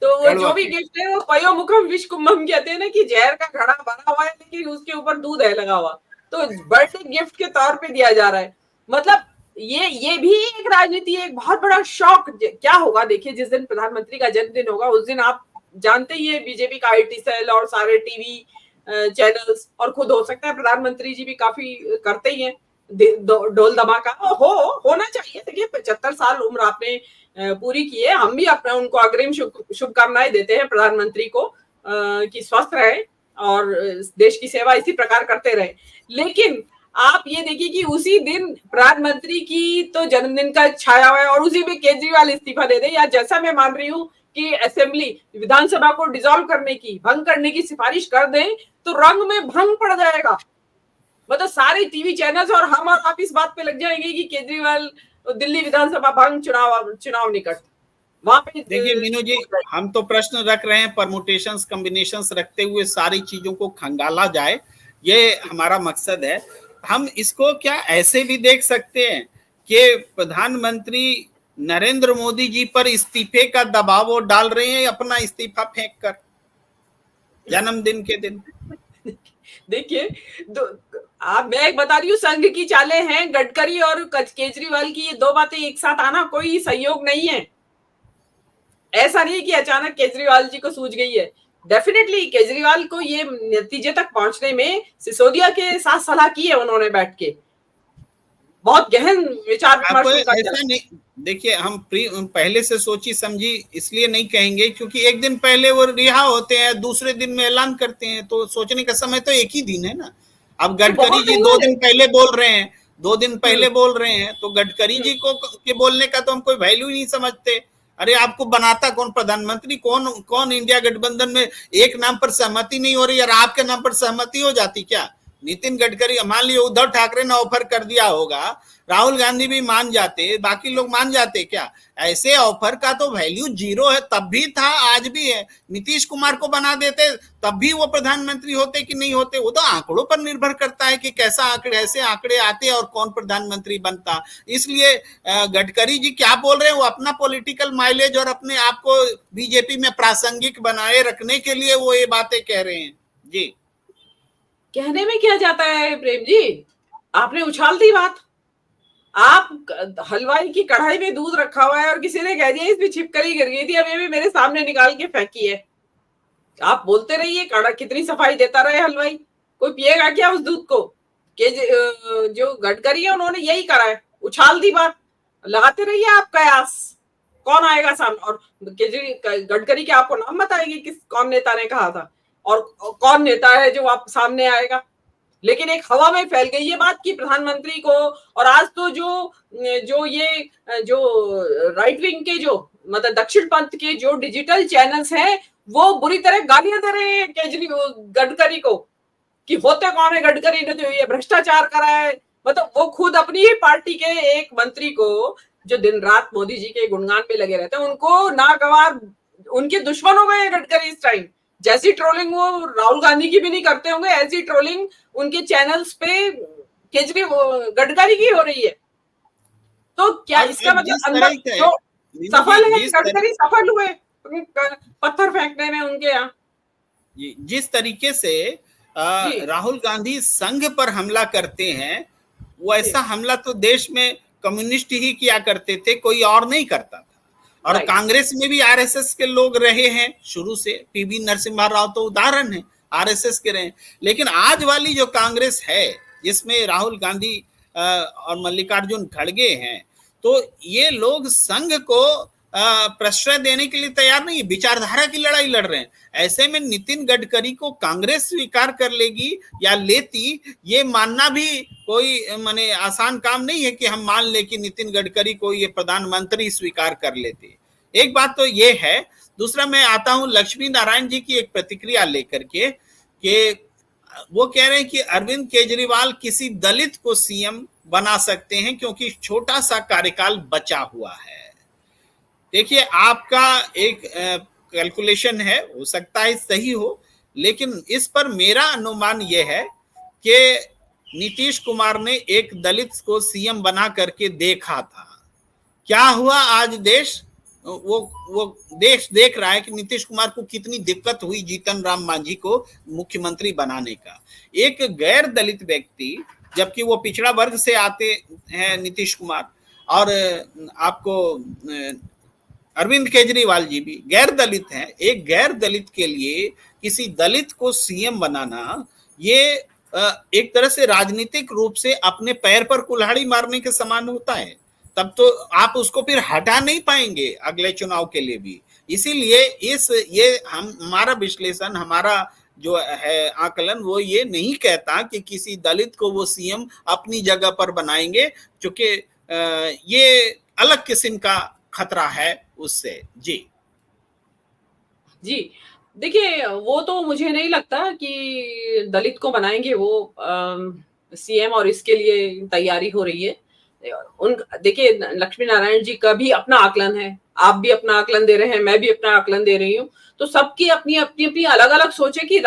तो वो जो भी गिफ्ट है वो पयो मुखम विष कुंभम कहते हैं ना, कि जहर का घड़ा भरा हुआ है लेकिन उसके ऊपर दूध है लगा हुआ, तो बर्थडे गिफ्ट के तौर पे दिया जा रहा है। मतलब ये भी एक राजनीति है, एक बहुत बड़ा शौक। क्या होगा देखिए, जिस दिन प्रधानमंत्री का जन्मदिन होगा उस दिन आप जानते ही है बीजेपी का आईटी सेल और सारे टीवी चैनल्स, और खुद हो सकता है प्रधानमंत्री जी भी काफी करते ही हैं ढोल धमाका होना चाहिए। देखिए 75 साल उम्र आपने पूरी की है, हम भी अपने उनको अग्रिम शुभकामनाएं देते हैं प्रधानमंत्री को कि स्वस्थ रहे और देश की सेवा इसी प्रकार करते रहे। लेकिन आप ये देखिए कि उसी दिन प्रधानमंत्री की तो जन्मदिन का छाया हुआ है और उसी में केजरीवाल इस्तीफा दे दे, या जैसा मैं मान रही हूँ कि असेंबली विधानसभा को डिसॉल्व करने की, भंग करने की सिफारिश कर दें तो रंग में भंग पड़ जाएगा। मतलब सारे टीवी चैनल्स और हम और आप इस बात पे लग जाएंगे कि केजरीवाल दिल्ली विधानसभा भंग, चुनाव निकट। वहां पे देखिए मीनू जी, हम तो प्रश्न रख रहे हैं, परमुटेशंस कॉम्बिनेशंस रखते हुए सारी चीजों को खंगाला जाए, ये हमारा मकसद है। हम इसको क्या ऐसे भी देख सकते हैं कि प्रधानमंत्री नरेंद्र मोदी जी पर इस्तीफे का दबाव वो डाल रहे हैं अपना इस्तीफा फेंक कर जन्मदिन के दिन। देखिए मैं एक बता रही हूँ, संघ की चालें हैं, गडकरी और केजरीवाल की ये दो बातें एक साथ आना कोई सहयोग नहीं है। ऐसा नहीं कि अचानक केजरीवाल जी को सूझ गई है। डेफिनेटली केजरीवाल को ये नतीजे तक पहुंचने में सिसोदिया के साथ सलाह की है उन्होंने, बैठ के बहुत गहन विचार विमर्श। देखिए हम पहले से सोची समझी इसलिए नहीं कहेंगे क्योंकि एक दिन पहले वो रिहा होते हैं, दूसरे दिन में ऐलान करते हैं, तो सोचने का समय तो एक ही दिन है ना। अब गडकरी जी 2 दिन पहले बोल रहे हैं, 2 दिन पहले बोल रहे हैं, तो गडकरी जी को के बोलने का तो हम कोई वैल्यू नहीं समझते। अरे आपको बनाता कौन प्रधानमंत्री? कौन इंडिया गठबंधन में एक नाम पर सहमति नहीं हो रही, और आपके नाम पर सहमति हो जाती क्या? नितिन गडकरी, मान लिया उद्धव ठाकरे ने ऑफर कर दिया होगा, राहुल गांधी भी मान जाते, बाकी लोग मान जाते क्या? ऐसे ऑफर का तो वैल्यू 0 है, तब भी था, आज भी है। नीतीश कुमार को बना देते तब भी वो प्रधानमंत्री होते कि नहीं होते, वो तो आंकड़ों पर निर्भर करता है कि कैसा आंकड़े, ऐसे आंकड़े आते और कौन प्रधानमंत्री बनता। इसलिए गडकरी जी क्या बोल रहे हैं, वो अपना पॉलिटिकल माइलेज और अपने आप को बीजेपी में प्रासंगिक बनाए रखने के लिए वो ये बातें कह रहे हैं। जी, कहने में क्या जाता है प्रेम जी, आपने उछाल दी बात। आप हलवाई की कढ़ाई में दूध रखा हुआ है और किसी ने कह दिया इसमें छिपकली गिर गई थी, अभी भी मेरे सामने निकाल के फेंकी है। आप बोलते रहिए, कड़ा कितनी सफाई देता रहे हलवाई, कोई पिएगा क्या उस दूध को? जो गडकरी है उन्होंने यही करा है, उछाल दी बात। लगाते रहिए आप कयास, कौन आएगा सामने। और गडकरी के आपको नाम बताएंगे कौन नेता ने कहा था और कौन नेता है जो आप सामने आएगा। लेकिन एक हवा में फैल गई ये बात कि प्रधानमंत्री को, और आज तो जो ये जो राइट विंग के जो मतलब दक्षिण पंथ के जो डिजिटल चैनल्स हैं वो बुरी तरह गालियां दे रहे हैं केजरीवाल गडकरी को कि होते कौन है गडकरी ने, तो ये भ्रष्टाचार करा है। मतलब वो खुद अपनी ही पार्टी के एक मंत्री को जो दिन रात मोदी जी के गुणगान पे लगे रहते हैं उनको नागवार, उनके दुश्मन हो गए गडकरी इस टाइम। जैसी ट्रोलिंग वो राहुल गांधी की भी नहीं करते होंगे, ऐसी ट्रोलिंग उनके चैनल्स पे केजरीवाल गडकरी की हो रही है। तो क्या इसका मतलब अंदर जो सफल है गडकरी, सफल हुए पत्थर फेंकने में उनके यहाँ। जिस तरीके से राहुल गांधी संघ पर हमला करते हैं वो ऐसा हमला तो देश में कम्युनिस्ट ही किया करते थे, कोई और नहीं करता था। और कांग्रेस में भी आरएसएस के लोग रहे हैं शुरू से, पीवी नरसिम्हा राव तो उदाहरण है, आरएसएस के रहे। लेकिन आज वाली जो कांग्रेस है जिसमें राहुल गांधी और मल्लिकार्जुन खड़गे हैं, तो ये लोग संघ को प्रश्रय देने के लिए तैयार नहीं, विचारधारा की लड़ाई लड़ रहे हैं। ऐसे में नितिन गडकरी को कांग्रेस स्वीकार कर लेगी या लेती, ये मानना भी कोई माने आसान काम नहीं है कि हम मान ले कि नितिन गडकरी को ये प्रधानमंत्री स्वीकार कर लेते। एक बात तो ये है। दूसरा मैं आता हूं लक्ष्मी नारायण जी की एक प्रतिक्रिया लेकर के, कि वो कह रहे हैं कि अरविंद केजरीवाल किसी दलित को सीएम बना सकते हैं क्योंकि छोटा सा कार्यकाल बचा हुआ है। देखिए, आपका एक कैलकुलेशन है, हो सकता है सही हो, लेकिन इस पर मेरा अनुमान यह है कि नीतीश कुमार ने एक दलित को सीएम बना करके देखा था, क्या हुआ। आज देश वो देश देख रहा है कि नीतीश कुमार को कितनी दिक्कत हुई जीतन राम मांझी को मुख्यमंत्री बनाने का। एक गैर दलित व्यक्ति, जबकि वो पिछड़ा वर्ग से आते हैं नीतीश कुमार, और आपको अरविंद केजरीवाल जी भी गैर दलित हैं। एक गैर दलित के लिए किसी दलित को सीएम बनाना, ये एक तरह से राजनीतिक रूप से अपने पैर पर कुल्हाड़ी मारने के समान होता है। तब तो आप उसको फिर हटा नहीं पाएंगे अगले चुनाव के लिए भी। इसीलिए ये हमारा विश्लेषण, हमारा जो है आकलन, वो ये नहीं कहता कि किसी दलित को वो सीएम अपनी जगह पर बनाएंगे, क्योंकि ये अलग किस्म का खतरा है उससे। जी देखिए, वो तो मुझे नहीं लगता कि दलित को बनाएंगे वो सीएम, और इसके लिए तैयारी हो रही है। देखिए, लक्ष्मी नारायण जी का भी अपना आकलन है, आप भी अपना आकलन दे रहे हैं, मैं भी अपना आकलन दे रही हूँ। तो सबकी अपनी अपनी अपनी अलग अलग सोच है कि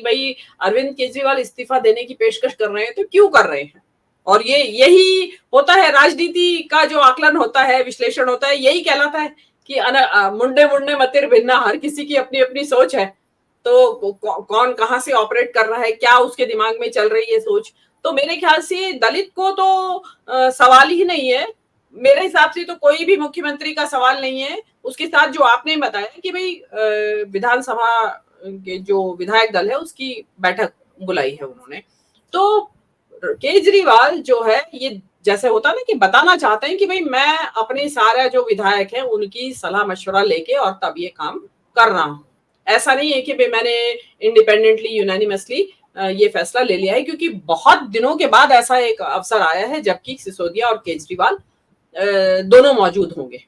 भाई अरविंद केजरीवाल इस्तीफा देने की पेशकश कर रहे हैं तो क्यों कर रहे हैं। और यही होता है राजनीति का जो आकलन होता है, विश्लेषण होता है, यही कहलाता है कि मुंडे मुंडे मतिर भिन्ना, हर किसी की अपनी अपनी सोच है। तो कौन कहाँ से ऑपरेट कर रहा है, क्या उसके दिमाग में चल रही है सोच। तो मेरे ख्याल से दलित को तो सवाल ही नहीं है, मेरे हिसाब से तो कोई भी मुख्यमंत्री का सवाल नहीं है। उसके साथ जो आपने बताया कि भाई विधानसभा के जो विधायक दल है उसकी बैठक बुलाई है उन्होंने, तो केजरीवाल जो है ये जैसे होता है ना कि बताना चाहते हैं कि भाई मैं अपने सारे जो विधायक हैं उनकी सलाह मशवरा लेके और तब ये काम कर रहा हूं। ऐसा नहीं है कि भाई मैंने इंडिपेंडेंटली यूनानिमसली ये फैसला ले लिया है, क्योंकि बहुत दिनों के बाद ऐसा एक अवसर आया है जबकि सिसोदिया और केजरीवाल दोनों मौजूद होंगे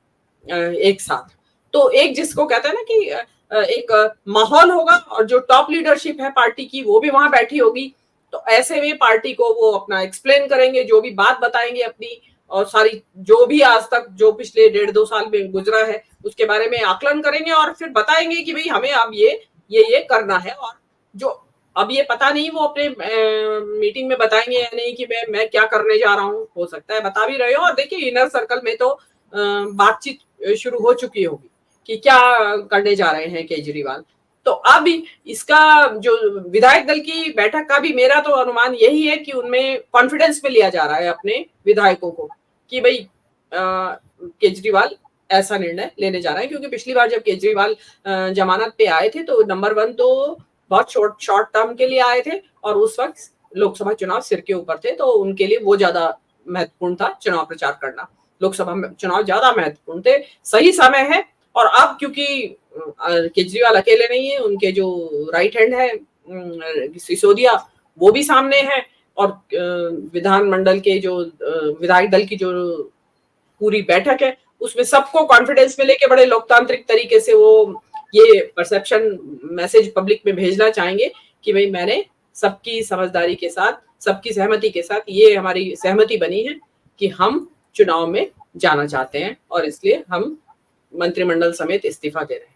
एक साथ। तो एक जिसको कहते हैं ना कि एक माहौल होगा, और जो टॉप लीडरशिप है पार्टी की वो भी वहां बैठी होगी। तो ऐसे में पार्टी को वो अपना एक्सप्लेन करेंगे, जो भी बात बताएंगे अपनी, और सारी जो भी आज तक जो पिछले 1.5-2 साल में गुजरा है उसके बारे में आकलन करेंगे, और फिर बताएंगे कि भाई हमें अब ये करना है। और जो अब ये पता नहीं वो अपने मीटिंग में बताएंगे या नहीं कि मैं क्या करने जा रहा हूँ, हो सकता है बता भी रहे हो। और देखिए, इनर सर्कल में तो बातचीत शुरू हो चुकी होगी कि क्या करने जा रहे हैं केजरीवाल। तो अब इसका जो विधायक दल की बैठक का भी मेरा तो अनुमान यही है कि उनमें कॉन्फिडेंस में लिया जा रहा है अपने विधायकों को कि भाई केजरीवाल ऐसा निर्णय लेने जा रहा है। क्योंकि पिछली बार जब केजरीवाल जमानत पे आए थे तो नंबर 1 तो बहुत शॉर्ट टर्म के लिए आए थे, और उस वक्त लोकसभा चुनाव सिर के ऊपर थे, तो उनके लिए वो ज्यादा महत्वपूर्ण था चुनाव प्रचार करना। लोकसभा में चुनाव ज्यादा महत्वपूर्ण थे, सही समय है। और अब क्योंकि केजरीवाल अकेले नहीं है, उनके जो राइट हैंड है सिसोदिया, वो भी सामने है, और विधानमंडल के जो विधायक दल की जो पूरी बैठक है, उसमें सबको कॉन्फिडेंस में लेके बड़े लोकतांत्रिक तरीके से वो ये परसेप्शन मैसेज पब्लिक में भेजना चाहेंगे कि भाई मैंने सबकी समझदारी के साथ, सबकी सहमति के साथ ये हमारी सहमति बनी है कि हम चुनाव में जाना चाहते हैं और इसलिए हम मंत्रिमंडल समेत इस्तीफा दे रहे हैं।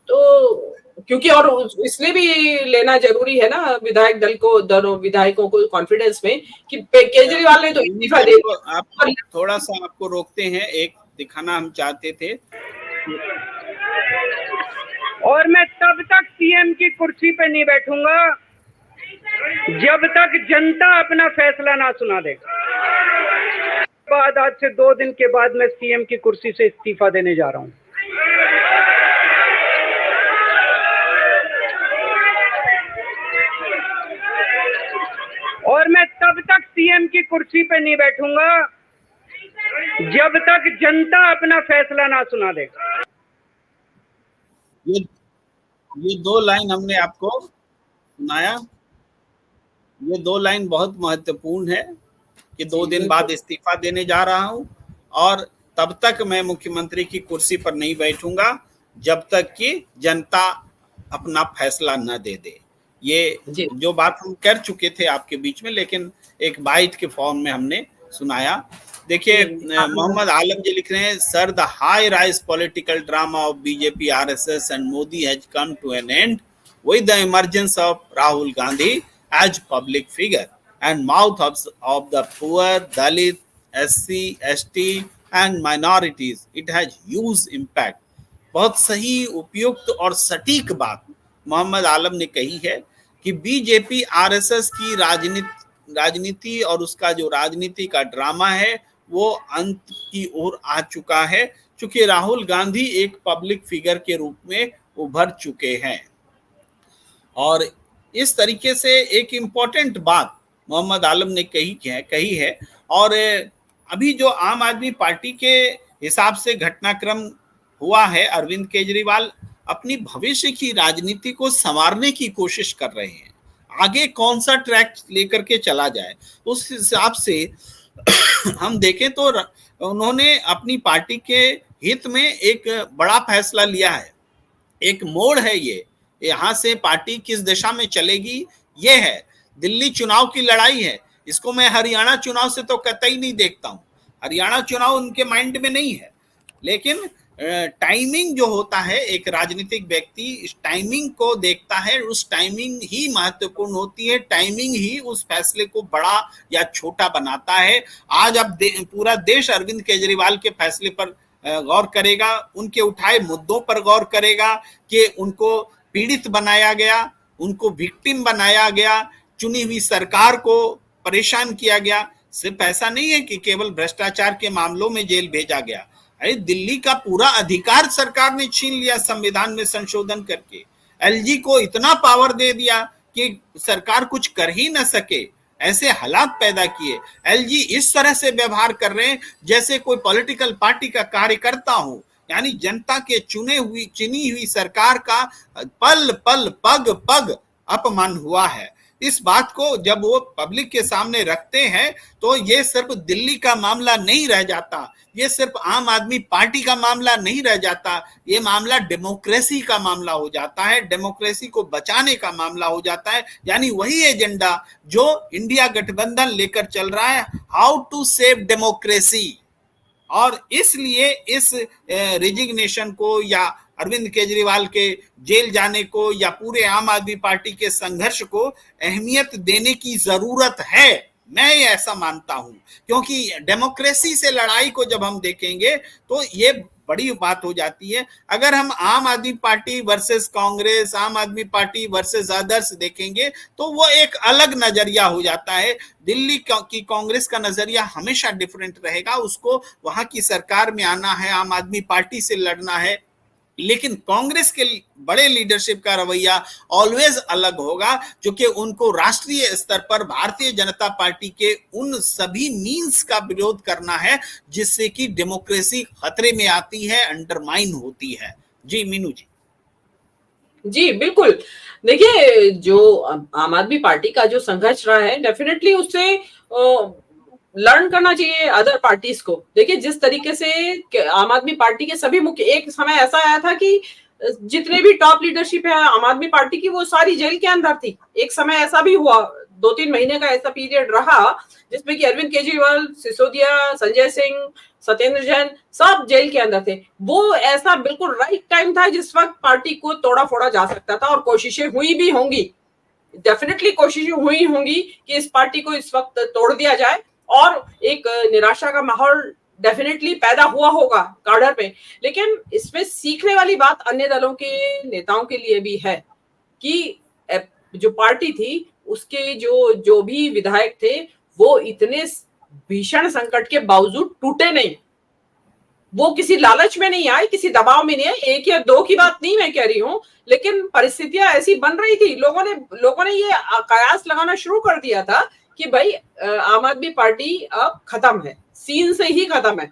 तो क्योंकि और इसलिए भी लेना जरूरी है ना विधायक दल को, दोनों विधायकों को कॉन्फिडेंस में कि केजरीवाल ने तो इस्तीफा दे दिया। आप थोड़ा सा आपको रोकते हैं, एक दिखाना हम चाहते थे। और मैं तब तक सीएम की कुर्सी पे नहीं बैठूंगा जब तक जनता अपना फैसला ना सुना दे। बाद आज से 2 दिन के बाद मैं सीएम की कुर्सी से इस्तीफा देने जा रहा हूं। और मैं तब तक सीएम की कुर्सी पे नहीं बैठूंगा जब तक जनता अपना फैसला ना सुना दे। ये 2 लाइन हमने आपको सुनाया। ये 2 लाइन बहुत महत्वपूर्ण है कि 2 दिन बाद इस्तीफा देने जा रहा हूं और तब तक मैं मुख्यमंत्री की कुर्सी पर नहीं बैठूंगा जब तक कि जनता अपना फैसला न दे दे। ये जो बात हम कर चुके थे आपके बीच में, लेकिन एक बाइट के फॉर्म में हमने सुनाया। देखिए, मोहम्मद आलम जी लिख रहे हैं, sir the high rise political drama of BJP RSS and Modi has come to an end with the emergence of Rahul Gandhi as public figure and mouth of the poor, Dalit, SC, ST and minorities. It has huge impact. बहुत सही, उपयुक्त और सटीक बात मोहम्मद आलम ने कही है कि बीजेपी आरएसएस की राजनीति और उसका जो राजनीति का ड्रामा है वो अंत की ओर आ चुका है, क्योंकि राहुल गांधी एक पब्लिक फिगर के रूप में उभर चुके हैं। और इस तरीके से एक इम्पोर्टेंट बात मोहम्मद आलम ने कही है। और अभी जो आम आदमी पार्टी के हिसाब से घटनाक्रम हुआ है, अरविंद केजरीवाल अपनी भविष्य की राजनीति को संवारने की कोशिश कर रहे हैं। आगे कौन सा ट्रैक लेकर के चला जाए, उस हिसाब से हम देखें तो उन्होंने अपनी पार्टी के हित में एक बड़ा फैसला लिया है। एक मोड़ है ये, यहाँ से पार्टी किस दिशा में चलेगी ये है। दिल्ली चुनाव की लड़ाई है, इसको मैं हरियाणा चुनाव से तो कतई नहीं देखता हूँ। हरियाणा चुनाव उनके माइंड में नहीं है, लेकिन टाइमिंग जो होता है, एक राजनीतिक व्यक्ति इस टाइमिंग को देखता है, उस टाइमिंग ही महत्वपूर्ण होती है, टाइमिंग ही उस फैसले को बड़ा या छोटा बनाता है। आज अब पूरा देश अरविंद केजरीवाल के फैसले पर गौर करेगा, उनके उठाए मुद्दों पर गौर करेगा कि उनको पीड़ित बनाया गया, उनको विक्टिम बनाया गया, चुनी हुई सरकार को परेशान किया गया। सिर्फ ऐसा नहीं है कि केवल भ्रष्टाचार के मामलों में जेल भेजा गया, अरे दिल्ली का पूरा अधिकार सरकार ने छीन लिया संविधान में संशोधन करके। एलजी को इतना पावर दे दिया कि सरकार कुछ कर ही न सके, ऐसे हालात पैदा किए। एलजी इस तरह से व्यवहार कर रहे हैं जैसे कोई पॉलिटिकल पार्टी का कार्यकर्ता हो, यानी जनता के चुनी हुई सरकार का पल पल पग पग अपमान हुआ है। इस बात को जब वो पब्लिक के सामने रखते हैं तो ये सिर्फ दिल्ली का मामला नहीं रह जाता, ये सिर्फ आम आदमी पार्टी का मामला नहीं रह जाता, ये मामला डेमोक्रेसी का मामला हो जाता है, डेमोक्रेसी को बचाने का मामला हो जाता है। यानी वही एजेंडा जो इंडिया गठबंधन लेकर चल रहा है, हाउ टू सेव डेमोक्रेसी। और इसलिए इस रिजिग्नेशन को या अरविंद केजरीवाल के जेल जाने को या पूरे आम आदमी पार्टी के संघर्ष को अहमियत देने की जरूरत है, मैं ऐसा मानता हूं। क्योंकि डेमोक्रेसी से लड़ाई को जब हम देखेंगे तो ये बड़ी बात हो जाती है। अगर हम आम आदमी पार्टी वर्सेस कांग्रेस, आम आदमी पार्टी वर्सेस अदर्स देखेंगे तो वो एक अलग नजरिया हो जाता है। दिल्ली की कांग्रेस का नजरिया हमेशा डिफरेंट रहेगा, उसको वहां की सरकार में आना है, आम आदमी पार्टी से लड़ना है। लेकिन कांग्रेस के बड़े लीडरशिप का रवैया ऑलवेज अलग होगा, क्योंकि उनको राष्ट्रीय स्तर पर भारतीय जनता पार्टी के उन सभी मीन्स का विरोध करना है जिससे कि डेमोक्रेसी खतरे में आती है, अंडरमाइन होती है। जी मीनू जी। जी, बिल्कुल। देखिए, जो आम आदमी पार्टी का जो संघर्ष रहा है, डेफ़िनेटली उससे लर्न करना चाहिए अदर पार्टीज़ को। देखिए, जिस तरीके से क आम आदमी पार्टी के सभी मुख्य, एक समय ऐसा आया था कि जितने भी टॉप लीडरशिप है आम आदमी पार्टी की, वो सारी जेल के अंदर थी। एक समय ऐसा भी हुआ, 2-3 महीने का ऐसा पीरियड रहा, जिसमें कि अरविंद केजरीवाल, सिसोदिया, संजय सिंह, सत्येंद्र जैन सब जेल के अंदर थे। वो ऐसा बिल्कुल राइट टाइम था जिस वक्त पार्टी को तोड़ा फोड़ा जा सकता था, और कोशिशें हुई भी होंगी, डेफिनेटली कोशिशें हुई होंगी कि इस पार्टी को इस वक्त तोड़ दिया जाए, और एक निराशा का माहौल डेफिनेटली पैदा हुआ होगा काडर पे। लेकिन इसमें सीखने वाली बात अन्य दलों के नेताओं के लिए भी है कि जो पार्टी थी उसके जो जो भी विधायक थे, वो इतने भीषण संकट के बावजूद टूटे नहीं। वो किसी लालच में नहीं आए, किसी दबाव में नहीं आए। एक या दो की बात नहीं मैं कह रही हूं, लेकिन परिस्थितियां ऐसी बन रही थी, लोगों ने ये कयास लगाना शुरू कर दिया था कि भाई आम आदमी पार्टी अब खत्म है, सीन से ही खत्म है।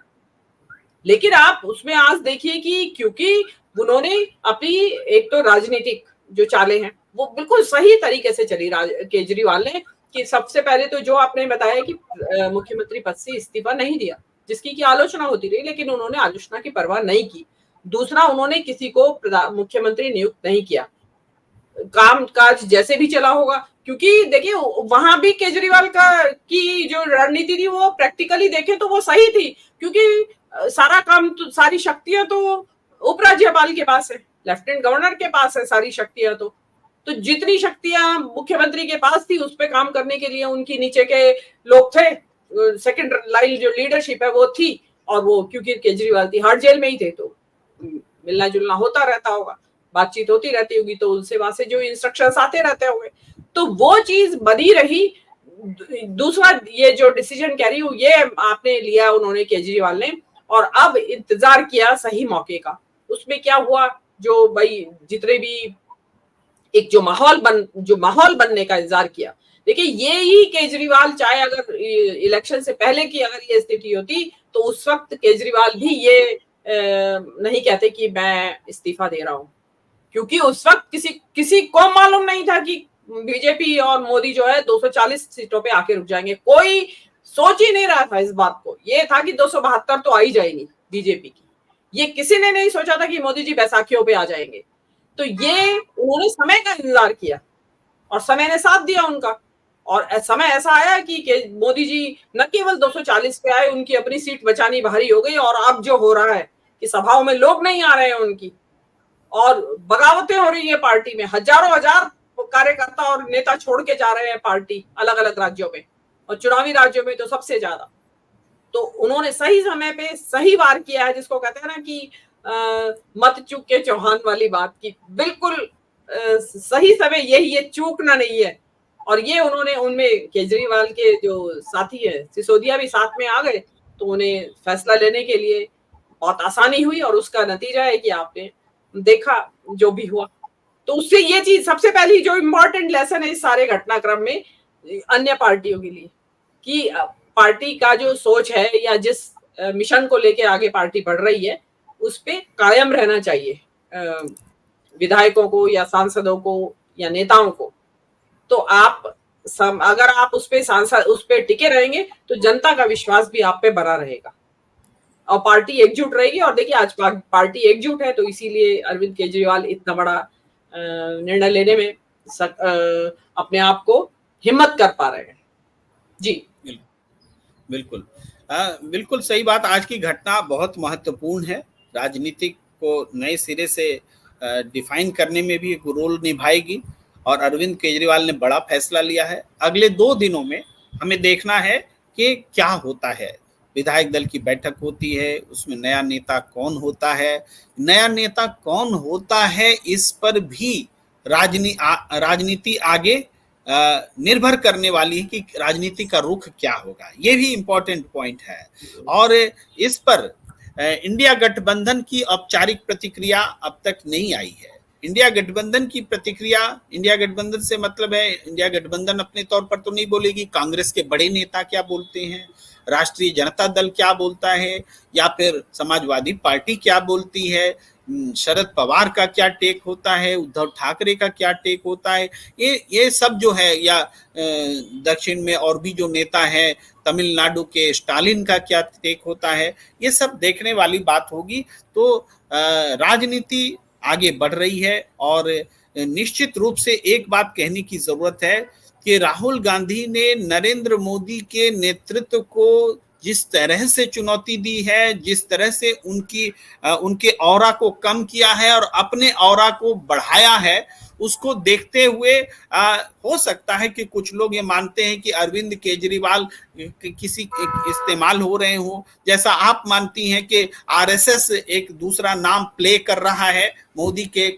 लेकिन आप उसमें आज देखिए कि क्योंकि उन्होंने अपनी एक तो राजनीतिक जो चालें हैं वो बिल्कुल सही तरीके से चली केजरीवाल ने, कि सबसे पहले तो जो आपने बताया कि मुख्यमंत्री पद से इस्तीफा नहीं दिया, जिसकी की आलोचना होती रही, लेकिन उन्होंने आलोचना की परवाह नहीं की। दूसरा, उन्होंने किसी को मुख्यमंत्री नियुक्त नहीं किया, काम काज जैसे भी चला होगा, क्योंकि देखिए वहां भी केजरीवाल का की जो रणनीति थी वो प्रैक्टिकली देखें तो वो सही थी, क्योंकि सारा काम तो, सारी शक्तियां तो उपराज्यपाल के पास है, लेफ्टिनेंट गवर्नर के पास है सारी शक्तियां। तो जितनी शक्तियां मुख्यमंत्री के पास थी उस पर काम करने के लिए उनकी नीचे के लोग थे, सेकंड लाइन जो लीडरशिप है वो थी, और वो क्योंकि केजरीवाल थी हर जेल में ही थे, तो मिलना जुलना होता रहता होगा, बातचीत होती रहती होगी, तो उनसे वहां से जो इंस्ट्रक्शंस आते रहते होंगे, तो वो चीज बनी रही। दूसरा, ये जो डिसीजन कह रही हूँ ये आपने लिया उन्होंने, केजरीवाल ने, और अब इंतजार किया सही मौके का। उसमें क्या हुआ, जो भाई जितने भी एक जो माहौल बनने का इंतजार किया। देखिए, ये ही केजरीवाल, चाहे अगर इलेक्शन से पहले की अगर ये स्थिति होती तो उस वक्त केजरीवाल भी ये नहीं कहते कि मैं इस्तीफा दे रहा हूं, क्योंकि उस वक्त किसी को मालूम नहीं था कि बीजेपी और मोदी जो है 240 सीटों पे आके रुक जाएंगे। कोई सोच ही नहीं रहा था इस बात को। ये था कि 272 तो आ ही जाएगी बीजेपी की, ये किसी ने नहीं सोचा था कि मोदी जी बैसाखियों पे आ जाएंगे। तो ये उन्होंने समय का इंतजार किया और समय ने साथ दिया उनका, और समय ऐसा आया कि मोदी जी न केवल 240 पे आए, उनकी अपनी सीट बचानी भारी हो गई, और अब जो हो रहा है कि सभाओं में लोग नहीं आ रहे हैं उनकी, और बगावतें हो रही है पार्टी में, हजारों हजार कार्यकर्ता और नेता छोड़ के जा रहे हैं पार्टी अलग अलग राज्यों में, और चुनावी राज्यों में तो सबसे ज्यादा। तो उन्होंने सही समय पे सही वार किया है, जिसको कहते हैं ना कि मत चूक के चौहान वाली बात की, बिल्कुल सही समय यही, ये चूकना नहीं है। और ये उन्होंने, उनमें केजरीवाल के जो साथी है सिसोदिया भी साथ में आ गए, तो उन्हें फैसला लेने के लिए बहुत आसानी हुई, और उसका नतीजा है कि आपने देखा जो भी हुआ। तो उससे ये चीज सबसे पहली जो इम्पोर्टेंट लेसन है इस सारे घटनाक्रम में अन्य पार्टियों के लिए, कि पार्टी का जो सोच है या जिस मिशन को लेके आगे पार्टी बढ़ रही है उस पे कायम रहना चाहिए, विधायकों को या सांसदों को या नेताओं को। तो आप अगर आप उस पे टिके रहेंगे तो जनता का विश्वास भी आप पे बना रहेगा, और पार्टी एकजुट रहेगी। और देखिए, आज पार्टी एकजुट है, तो इसीलिए अरविंद केजरीवाल इतना बड़ा निर्णय लेने में अपने आप को हिम्मत कर पा रहे हैं। जी बिल्कुल बिल्कुल सही बात। आज की घटना बहुत महत्वपूर्ण है, राजनीतिक को नए सिरे से डिफाइन करने में भी एक रोल निभाएगी, और अरविंद केजरीवाल ने बड़ा फैसला लिया है। अगले 2 दिनों में हमें देखना है कि क्या होता है। विधायक दल की बैठक होती है, उसमें नया नेता कौन होता है, इस पर भी राजनीति आगे निर्भर करने वाली है कि राजनीति का रुख क्या होगा। ये भी इम्पोर्टेंट पॉइंट है। और इस पर इंडिया गठबंधन की औपचारिक प्रतिक्रिया अब तक नहीं आई है। इंडिया गठबंधन की प्रतिक्रिया, इंडिया गठबंधन से मतलब है, इंडिया गठबंधन अपने तौर पर तो नहीं बोलेगी, कांग्रेस के बड़े नेता क्या बोलते हैं, राष्ट्रीय जनता दल क्या बोलता है, या फिर समाजवादी पार्टी क्या बोलती है, शरद पवार का क्या टेक होता है, उद्धव ठाकरे का क्या टेक होता है, ये सब जो है, या दक्षिण में और भी जो नेता है, तमिलनाडु के स्टालिन का क्या टेक होता है, ये सब देखने वाली बात होगी। तो राजनीति आगे बढ़ रही है और निश्चित रूप से एक बात कहने की जरूरत है कि राहुल गांधी ने नरेंद्र मोदी के नेतृत्व को जिस तरह से चुनौती दी है, जिस तरह से उनके ऑरा को कम किया है और अपने ऑरा को बढ़ाया है, उसको देखते हुए हो सकता है कि कुछ लोग ये मानते हैं कि अरविंद केजरीवाल किसी इस्तेमाल हो रहे हो, जैसा आप मानती हैं कि आरएसएस एक दूसरा नाम प्ले कर रहा है, मोदी के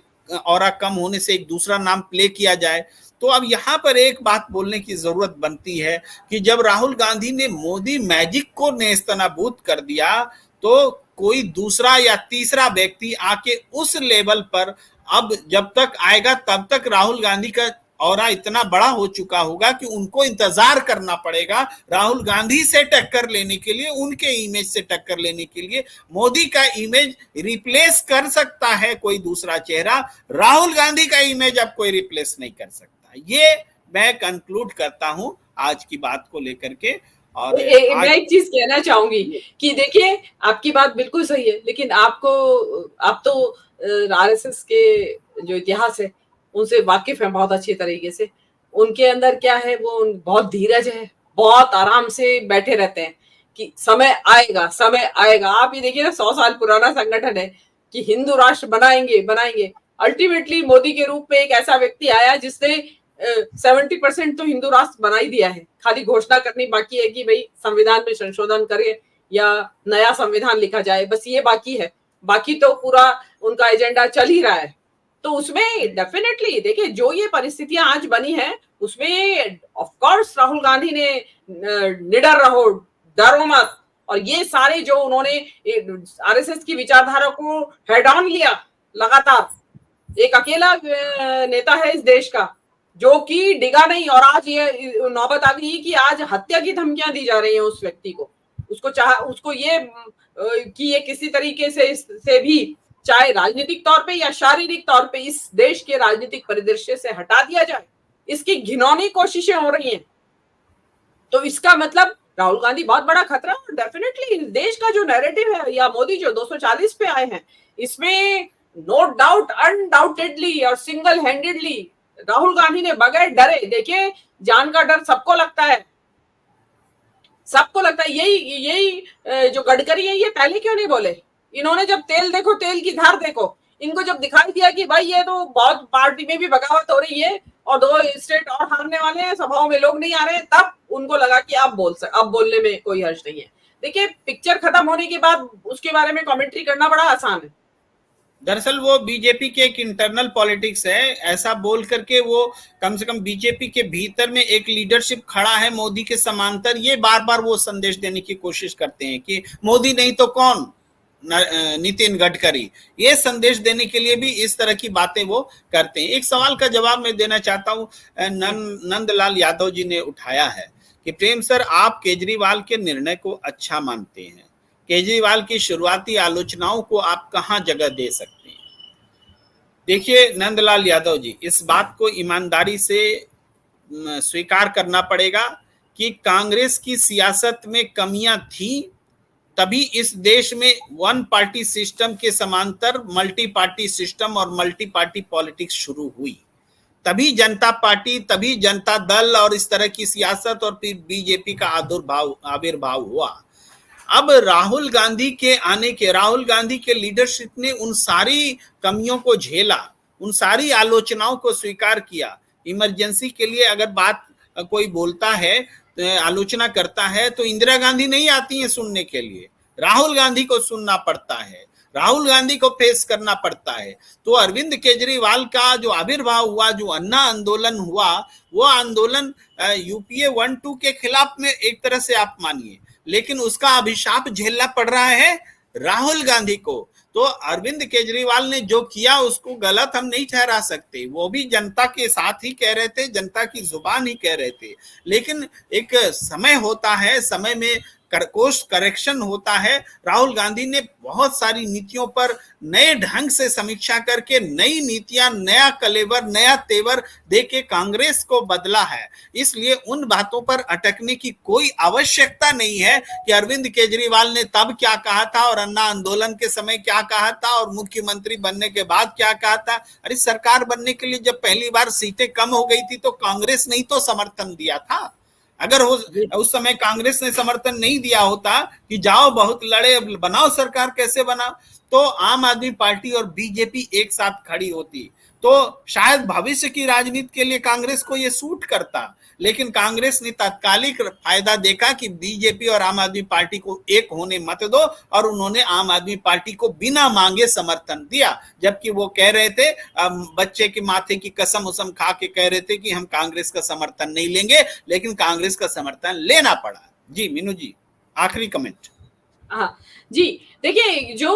ऑरा कम होने से एक दूसरा नाम प्ले किया जाए। तो अब यहाँ पर एक बात बोलने की जरूरत बनती है कि जब राहुल गांधी ने मोदी मैजिक को नेस्तनाबूद कर दिया, तो कोई दूसरा या तीसरा व्यक्ति आके उस लेवल पर अब जब तक आएगा तब तक राहुल गांधी का ऑरा इतना बड़ा हो चुका होगा कि उनको इंतजार करना पड़ेगा राहुल गांधी से टक्कर लेने के लिए, उनके इमेज से टक्कर लेने के लिए। मोदी का इमेज रिप्लेस कर सकता है कोई दूसरा चेहरा, राहुल गांधी का इमेज अब कोई रिप्लेस नहीं कर सकता। ये मैं कंक्लूड करता हूं आज की बात को लेकर के। और मैं एक चीज कहना चाहूंगी कि देखिए, आपकी बात बिल्कुल सही है, लेकिन आप तो आरएसएस के जो इतिहास है उनसे वाकिफ हैं बहुत अच्छी तरीके से। उनके अंदर क्या है, वो बहुत धीरज है, बहुत आराम से बैठे रहते हैं कि समय आएगा, समय आएगा। आप ये देखिए ना, 100 साल पुराना संगठन है कि हिंदू राष्ट्र बनाएंगे। अल्टीमेटली मोदी के रूप में एक ऐसा व्यक्ति आया जिसने 70% तो हिंदू राष्ट्र बना ही दिया है। खाली घोषणा करनी बाकी है कि भाई संविधान में संशोधन करें या नया संविधान लिखा जाए, बस ये बाकी है। बाकी तो पूरा उनका एजेंडा चल ही रहा है। तो उसमें डेफिनेटली देखिए, जो ये परिस्थितियां आज बनी है उसमें ऑफ कोर्स राहुल गांधी ने निडर रहो, डरो मत, और ये सारे जो उन्होंने आरएसएस की विचारधारा को हेड ऑन लिया लगातार। एक अकेला नेता है इस देश का जो कि डिगा नहीं, और आज ये नौबत आ गई कि आज हत्या की धमकियां दी जा रही हैं उस व्यक्ति को। उसको ये कि ये किसी तरीके से भी, चाहे राजनीतिक तौर पे या शारीरिक तौर पे, इस देश के राजनीतिक परिदृश्य से हटा दिया जाए, इसकी घिनौनी कोशिशें हो रही हैं। तो इसका मतलब राहुल गांधी बहुत बड़ा खतरा। और डेफिनेटली देश का जो नैरेटिव है, या मोदी जो 240 पे आए हैं, इसमें नो डाउट, अनडाउटेडली और सिंगल हैंडेडली राहुल गांधी ने बगैर डरे, देखिए जान का डर सबको लगता है, यही जो गडकरी है, ये पहले क्यों नहीं बोले? इन्होंने जब तेल देखो, तेल की धार देखो, इनको जब दिखाई दिया कि भाई ये तो बहुत पार्टी में भी बगावत हो रही है और 2 स्टेट और हारने वाले हैं, सभाओं में लोग नहीं आ रहे हैं, तब उनको लगा कि अब बोलने में कोई हर्ज नहीं है। देखिए, पिक्चर खत्म होने के बाद उसके बारे में कमेंट्री करना बड़ा आसान है। दरअसल वो बीजेपी के एक इंटरनल पॉलिटिक्स है, ऐसा बोल करके वो कम से कम बीजेपी के भीतर में एक लीडरशिप खड़ा है मोदी के समांतर, ये बार बार वो संदेश देने की कोशिश करते हैं कि मोदी नहीं तो कौन, नितिन गडकरी। ये संदेश देने के लिए भी इस तरह की बातें वो करते हैं। एक सवाल का जवाब मैं देना चाहता हूं, नंदलाल यादव जी ने उठाया है कि प्रेम सर, आप केजरीवाल के निर्णय को अच्छा मानते हैं, केजरीवाल की शुरुआती आलोचनाओं को आप कहां जगह दे सकते हैं? देखिए नंदलाल यादव जी, इस बात को ईमानदारी से स्वीकार करना पड़ेगा कि कांग्रेस की सियासत में कमियां थी, तभी इस देश में वन पार्टी सिस्टम के समांतर मल्टी पार्टी सिस्टम और मल्टी पार्टी पॉलिटिक्स शुरू हुई। तभी जनता पार्टी, तभी जनता दल और इस तरह की सियासत और फिर बीजेपी का आविर्भाव हुआ। अब राहुल गांधी के लीडरशिप ने उन सारी कमियों को झेला, उन सारी आलोचनाओं को स्वीकार किया। इमरजेंसी के लिए अगर बात कोई बोलता है, आलोचना करता है, तो इंदिरा गांधी नहीं आती है सुनने के लिए, राहुल गांधी को सुनना पड़ता है, राहुल गांधी को फेस करना पड़ता है। तो अरविंद केजरीवाल का जो आविर्भाव हुआ, जो अन्ना आंदोलन हुआ, वो आंदोलन यूपीए 1-2 के खिलाफ में एक तरह से आप मानिए, लेकिन उसका अभिशाप झेलना पड़ रहा है राहुल गांधी को। तो अरविंद केजरीवाल ने जो किया उसको गलत हम नहीं ठहरा सकते, वो भी जनता के साथ ही कह रहे थे, जनता की जुबान ही कह रहे थे। लेकिन एक समय होता है, समय में कोर्स करेक्शन होता है। राहुल गांधी ने बहुत सारी नीतियों पर नए ढंग से समीक्षा करके नई नीतियां, नया कलेवर, नया तेवर देके कांग्रेस को बदला है। इसलिए उन बातों पर अटकने की कोई आवश्यकता नहीं है कि अरविंद केजरीवाल ने तब क्या कहा था और अन्ना आंदोलन के समय क्या कहा था और मुख्यमंत्री बनने के बाद क्या कहा था। अरे सरकार बनने के लिए जब पहली बार सीटें कम हो गई थी तो कांग्रेस ने ही तो समर्थन दिया था। अगर उस समय कांग्रेस ने समर्थन नहीं दिया होता कि जाओ बहुत लड़े, बनाओ सरकार, कैसे बना, तो आम आदमी पार्टी और बीजेपी एक साथ खड़ी होती तो शायद भविष्य की राजनीति के लिए कांग्रेस को यह सूट करता। लेकिन कांग्रेस ने तात्कालिक फायदा देखा कि बीजेपी और आम आदमी पार्टी को एक होने मत दो, और उन्होंने आम आदमी पार्टी को बिना मांगे समर्थन दिया, जबकि वो कह रहे थे, बच्चे के माथे की कसम उसम खा के कह रहे थे कि हम कांग्रेस का समर्थन नहीं लेंगे, लेकिन कांग्रेस का समर्थन लेना पड़ा। जी मीनू जी, आखिरी कमेंट। हाँ जी, देखिए जो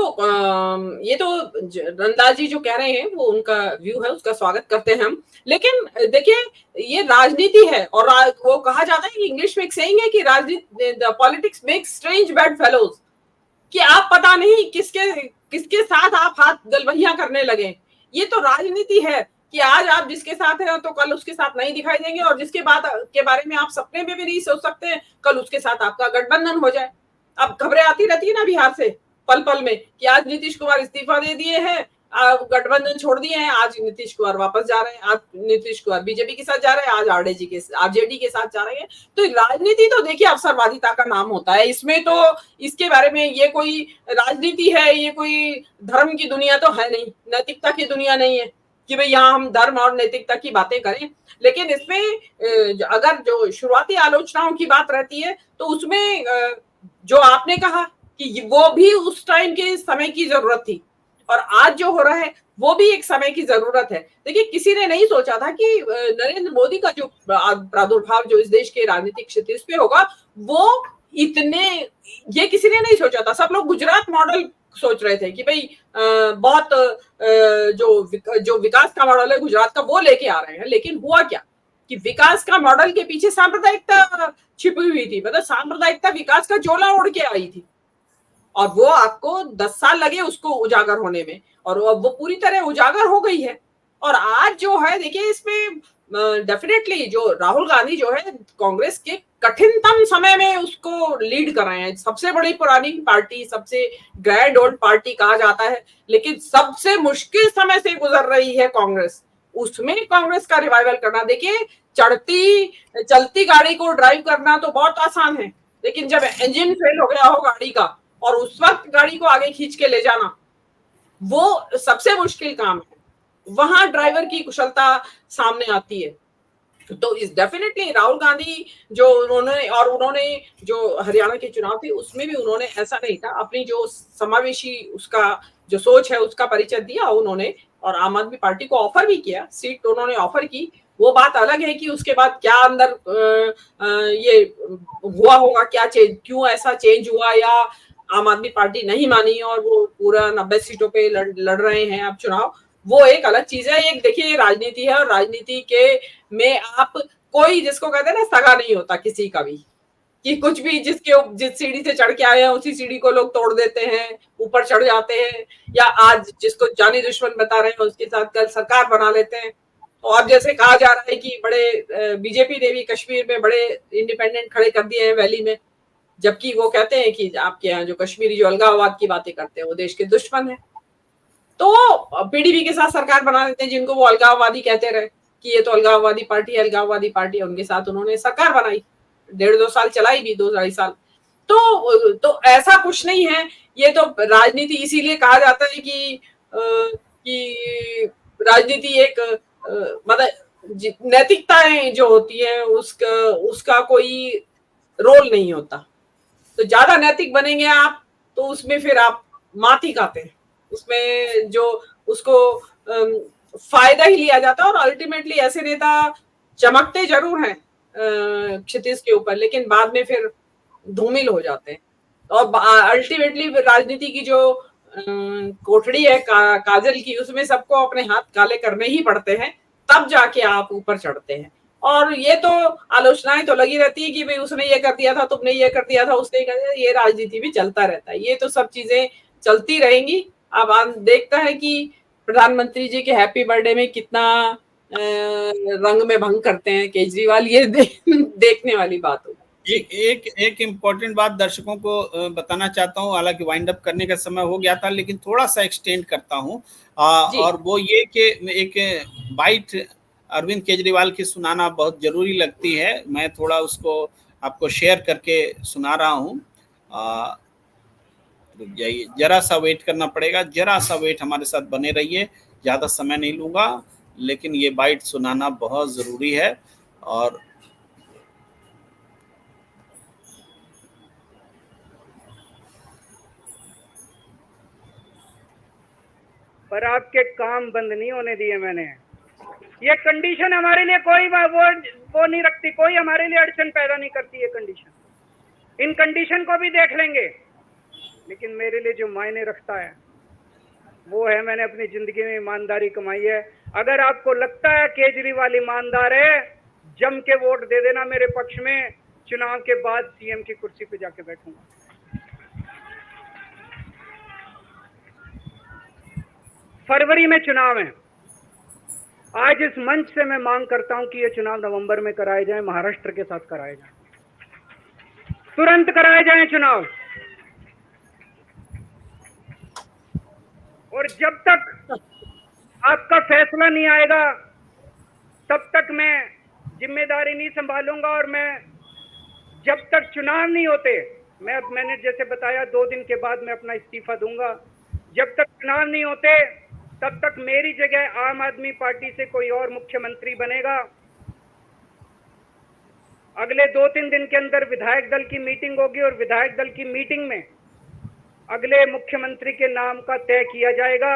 ये तो रंगलाल जी जो कह रहे हैं वो उनका व्यू है, उसका स्वागत करते हैं हम। लेकिन देखिए ये राजनीति है, और वो कहा जाता है कि इंग्लिश में एक सेइंग है कि राजनीति, politics makes strange bed fellows, कि आप पता नहीं किसके साथ आप हाथ गलबहियां करने लगे। ये तो राजनीति है कि आज आप जिसके साथ हैं तो कल उसके साथ नहीं दिखाई देंगे, और जिसके बात के बारे में आप सपने में भी नहीं सोच सकते कल उसके साथ आपका गठबंधन हो जाए। अब खबरें आती रहती है ना बिहार से पल पल में कि आज नीतीश कुमार इस्तीफा दे दिए हैं, गठबंधन छोड़ दिए हैं, आज नीतीश कुमार वापस जा रहे हैं, आज नीतीश कुमार बीजेपी के साथ जा रहे हैं, आज आरजेडी के साथ जा रहे हैं। तो राजनीति तो देखिए अवसरवादिता का नाम होता है, इसमें तो इसके बारे में ये कोई राजनीति है, ये कोई धर्म की दुनिया तो है नहीं, नैतिकता की दुनिया नहीं है कि भाई यहाँ हम धर्म और नैतिकता की बातें करें। लेकिन इसमें अगर जो शुरुआती आलोचनाओं की बात रहती है तो उसमें जो आपने कहा कि वो भी उस टाइम के समय की जरूरत थी, और आज जो हो रहा है वो भी एक समय की जरूरत है। देखिए किसी ने नहीं सोचा था कि नरेंद्र मोदी का जो प्रादुर्भाव जो इस देश के राजनीतिक क्षेत्र पे होगा, वो ये किसी ने नहीं सोचा था। सब लोग गुजरात मॉडल सोच रहे थे कि भाई बहुत जो विकास का मॉडल है गुजरात का वो लेके आ रहे हैं। लेकिन हुआ क्या कि विकास का मॉडल के पीछे सांप्रदायिकता छिपी हुई थी, मतलब सांप्रदायिकता विकास का झोला ओढ़ के आई थी, और वो आपको 10 साल लगे उसको उजागर होने में, और वो पूरी तरह उजागर हो गई है। और आज जो है देखिए इसमें डेफिनेटली जो राहुल गांधी जो है कांग्रेस के कठिनतम समय में उसको लीड कर रहे हैं। सबसे बड़ी पुरानी पार्टी, सबसे ग्रैंड ओल्ड पार्टी कहा जाता है, लेकिन सबसे मुश्किल समय से गुजर रही है कांग्रेस, उसमें कांग्रेस का रिवाइवल करना। देखिए चलती गाड़ी को ड्राइव करना तो बहुत आसान है, लेकिन जब इंजन फेल हो गया हो गाड़ी का और उस वक्त गाड़ी को आगे खींच के ले जाना, वो सबसे मुश्किल काम है। वहां ड्राइवर की कुशलता सामने आती है। तो इस डेफिनेटली राहुल गांधी जो उन्होंने जो हरियाणा के चुनाव थे उसमें भी उन्होंने ऐसा नहीं था, अपनी जो समावेशी उसका जो सोच है उसका परिचय दिया उन्होंने, और आम आदमी पार्टी को ऑफर भी किया, सीट उन्होंने ऑफर की। वो बात अलग है कि उसके बाद क्या अंदर ये हुआ होगा, क्यों ऐसा चेंज हुआ, या आम आदमी पार्टी नहीं मानी और वो पूरा 90 सीटों पे लड़ रहे हैं अब चुनाव, वो एक अलग चीज है। एक देखिए राजनीति है, और राजनीति के में आप कोई, जिसको कहते हैं ना, सगा नहीं होता किसी का भी, कि कुछ भी जिस सीढ़ी से चढ़ के आए हैं उसी सीढ़ी को लोग तोड़ देते हैं, ऊपर चढ़ जाते हैं, या आज जिसको जानी दुश्मन बता रहे हैं उसके साथ कल सरकार बना लेते हैं। और जैसे कहा जा रहा है कि बड़े बीजेपी ने भी कश्मीर में बड़े इंडिपेंडेंट खड़े कर दिए हैं वैली में, जबकि वो कहते हैं कि आपके यहाँ जो कश्मीरी जो अलगाववाद की बातें करते हैं वो देश के दुश्मन है। तो पीडीपी के साथ सरकार बना देते हैं, जिनको वो अलगाववादी कहते रहे कि ये तो अलगाववादी पार्टी है, उनके साथ उन्होंने सरकार बनाई, 1.5-2 साल चलाई भी, 2-2.5 साल। तो ऐसा कुछ नहीं है। ये तो राजनीति इसीलिए कहा जाता है कि राजनीति एक मतलब नैतिकताएं जो होती है उसका कोई रोल नहीं होता। तो ज्यादा नैतिक बनेंगे आप तो उसमें फिर आप मात ही खाते हैं, उसमें जो उसको फायदा ही लिया जाता है। और अल्टीमेटली ऐसे नेता चमकते जरूर हैं क्षितिज के ऊपर, लेकिन बाद में फिर धूमिल हो जाते हैं। और अल्टीमेटली राजनीति की जो कोठड़ी है काजल की, उसमें सबको अपने हाथ काले करने ही पड़ते हैं, तब जाके आप ऊपर चढ़ते हैं। और ये तो आलोचनाएं तो लगी रहती है कि भाई उसने ये कर दिया था, तुमने ये कर दिया था, उसने कर दिया, ये राजनीति भी चलता रहता है, ये तो सब चीजें चलती रहेंगी। अब हम देखता है कि प्रधानमंत्री जी के हैप्पी बर्थडे में कितना रंग में भंग करते हैं केजरीवाल, ये देखने वाली बात होगी। एक इम्पोर्टेंट बात दर्शकों को बताना चाहता हूँ, हालांकि वाइंड अप करने का समय हो गया था, लेकिन थोड़ा सा एक्सटेंड करता हूँ, और वो ये कि एक बाइट अरविंद केजरीवाल की सुनाना बहुत जरूरी लगती है। मैं थोड़ा उसको आपको शेयर करके सुना रहा हूँ। रुक जाइए, जरा सा वेट करना पड़ेगा, जरा सा वेट हमारे साथ बने रहिए, ज़्यादा समय नहीं लूँगा, लेकिन ये बाइट सुनाना बहुत ज़रूरी है। और पर आपके काम बंद नहीं होने दिए मैंने। ये कंडीशन हमारे लिए कोई वो नहीं रखती, कोई हमारे लिए अड़चन पैदा नहीं करती ये कंडीशन। इन कंडीशन को भी देख लेंगे, लेकिन मेरे लिए जो मायने रखता है वो है मैंने अपनी जिंदगी में ईमानदारी कमाई है। अगर आपको लगता है केजरीवाल ईमानदार है, जम के वोट दे देना मेरे पक्ष में, चुनाव के बाद सीएम की कुर्सी पे जाके बैठूंगा। फरवरी में चुनाव है। आज इस मंच से मैं मांग करता हूं कि ये चुनाव नवंबर में कराए जाए, महाराष्ट्र के साथ कराए जाए, तुरंत कराए जाए चुनाव। और जब तक आपका फैसला नहीं आएगा तब तक मैं जिम्मेदारी नहीं संभालूंगा। और मैं जब तक चुनाव नहीं होते, मैंने जैसे बताया 2 दिन के बाद मैं अपना इस्तीफा दूंगा। जब तक चुनाव नहीं होते तब तक मेरी जगह आम आदमी पार्टी से कोई और मुख्यमंत्री बनेगा। अगले 2-3 दिन के अंदर विधायक दल की मीटिंग होगी और विधायक दल की मीटिंग में अगले मुख्यमंत्री के नाम का तय किया जाएगा।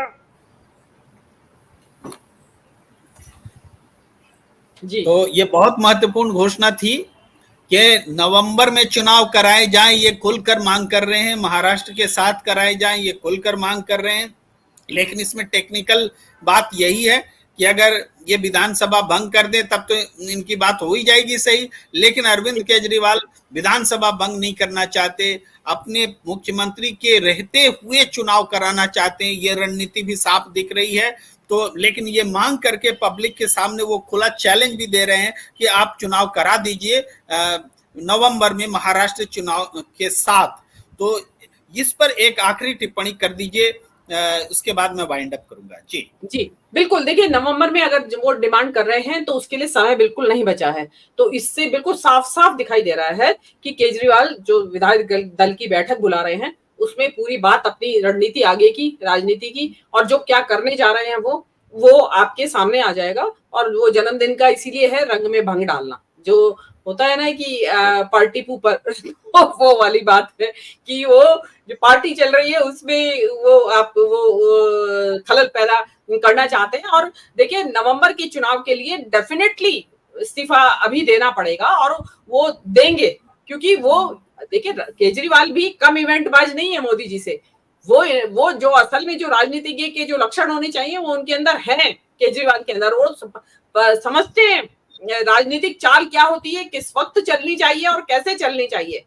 जी। तो ये बहुत महत्वपूर्ण घोषणा थी कि नवंबर में चुनाव कराए जाएं, ये खुलकर मांग कर रहे हैं। महाराष्ट्र के साथ कराए जाएं, ये खुलकर मांग कर रहे हैं। लेकिन इसमें टेक्निकल बात यही है कि अगर ये विधानसभा भंग कर दे तब तो इनकी बात हो ही जाएगी सही, लेकिन अरविंद केजरीवाल विधानसभा भंग नहीं करना चाहते, अपने मुख्यमंत्री के रहते हुए चुनाव कराना चाहते हैं। ये रणनीति भी साफ दिख रही है। तो लेकिन ये मांग करके पब्लिक के सामने वो खुला चैलेंज भी दे रहे हैं कि आप चुनाव करा दीजिए नवंबर में महाराष्ट्र चुनाव के साथ। तो इस पर एक आखिरी टिप्पणी कर दीजिए, उसके बाद मैं वाइंड अप करूंगा। जी बिल्कुल। देखिए, नवंबर में अगर वो डिमांड कर रहे हैं तो उसके लिए समय बिल्कुल नहीं बचा है। तो इससे बिल्कुल साफ साफ दिखाई दे रहा है कि केजरीवाल जो विधायक दल की बैठक बुला रहे हैं उसमें पूरी बात अपनी रणनीति आगे की राजनीति की और जो क्या करने जा रहे हैं वो आपके सामने आ जाएगा। और वो जन्मदिन का इसीलिए है रंग में भंग डालना, जो होता है ना कि पार्टी ऊपर वो वाली बात है कि वो जो पार्टी चल रही है उसमें वो खलल पैदा करना चाहते हैं। और देखिए, नवंबर के चुनाव के लिए डेफिनेटली इस्तीफा अभी देना पड़ेगा और वो देंगे, क्योंकि वो देखिए केजरीवाल भी कम इवेंट बाज नहीं है मोदी जी से। वो जो असल में जो राजनीतिज्ञ के जो लक्षण होने चाहिए वो उनके अंदर है, केजरीवाल के अंदर। वो समझते हैं राजनीतिक चाल क्या होती है, किस वक्त चलनी चाहिए और कैसे चलनी चाहिए।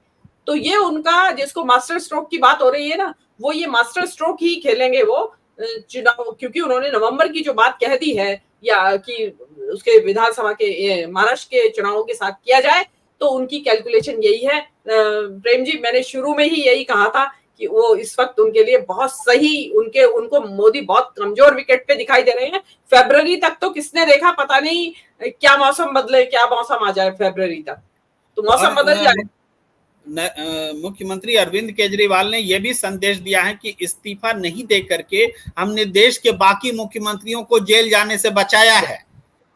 तो ये उनका जिसको मास्टर स्ट्रोक की बात हो रही है ना, वो ये मास्टर स्ट्रोक ही खेलेंगे वो चुनाव, क्योंकि उन्होंने नवंबर की जो बात कह दी है या कि उसके विधानसभा के महाराष्ट्र के चुनावों के साथ किया जाए, तो उनकी कैलकुलेशन यही है। प्रेम जी, मैंने शुरू में ही यही कहा था कि वो इस वक्त उनके लिए बहुत सही, उनको मोदी बहुत कमजोर विकेट पे दिखाई दे रहे हैं। फरवरी तक तो किसने देखा, पता नहीं क्या मौसम बदले, क्या मौसम आ जाए फरवरी तक, तो मौसम बदल जाए। मुख्यमंत्री अरविंद केजरीवाल ने यह भी संदेश दिया है कि इस्तीफा नहीं दे करके हमने देश के बाकी मुख्यमंत्रियों को जेल जाने से बचाया है।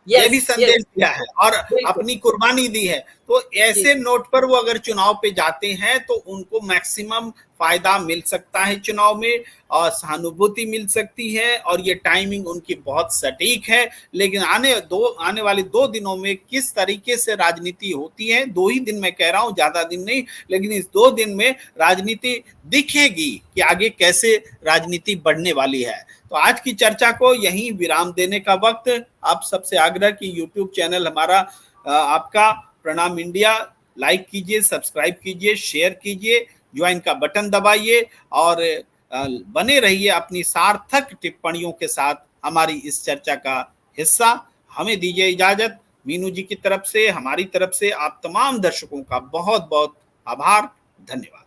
ये भी संदेश दिया है और अपनी कुर्बानी दी है। तो ऐसे नोट पर वो अगर चुनाव पे जाते हैं तो उनको मैक्सिमम फायदा मिल सकता है चुनाव में और सहानुभूति मिल सकती है, और ये टाइमिंग उनकी बहुत सटीक है। लेकिन आने वाले 2 दिनों में किस तरीके से राजनीति होती है, 2 ही दिन मैं कह रहा हूं, ज्यादा दिन नहीं, लेकिन इस 2 दिन में राजनीति दिखेगी कि आगे कैसे राजनीति बढ़ने वाली है। तो आज की चर्चा को यहीं विराम देने का वक्त। आप सबसे आग्रह कि यूट्यूब चैनल हमारा आपका प्रणाम इंडिया लाइक कीजिए, सब्सक्राइब कीजिए, शेयर कीजिए, ज्वाइन का बटन दबाइए और बने रहिए अपनी सार्थक टिप्पणियों के साथ हमारी इस चर्चा का हिस्सा। हमें दीजिए इजाजत। मीनू जी की तरफ से, हमारी तरफ से आप तमाम दर्शकों का बहुत बहुत आभार, धन्यवाद।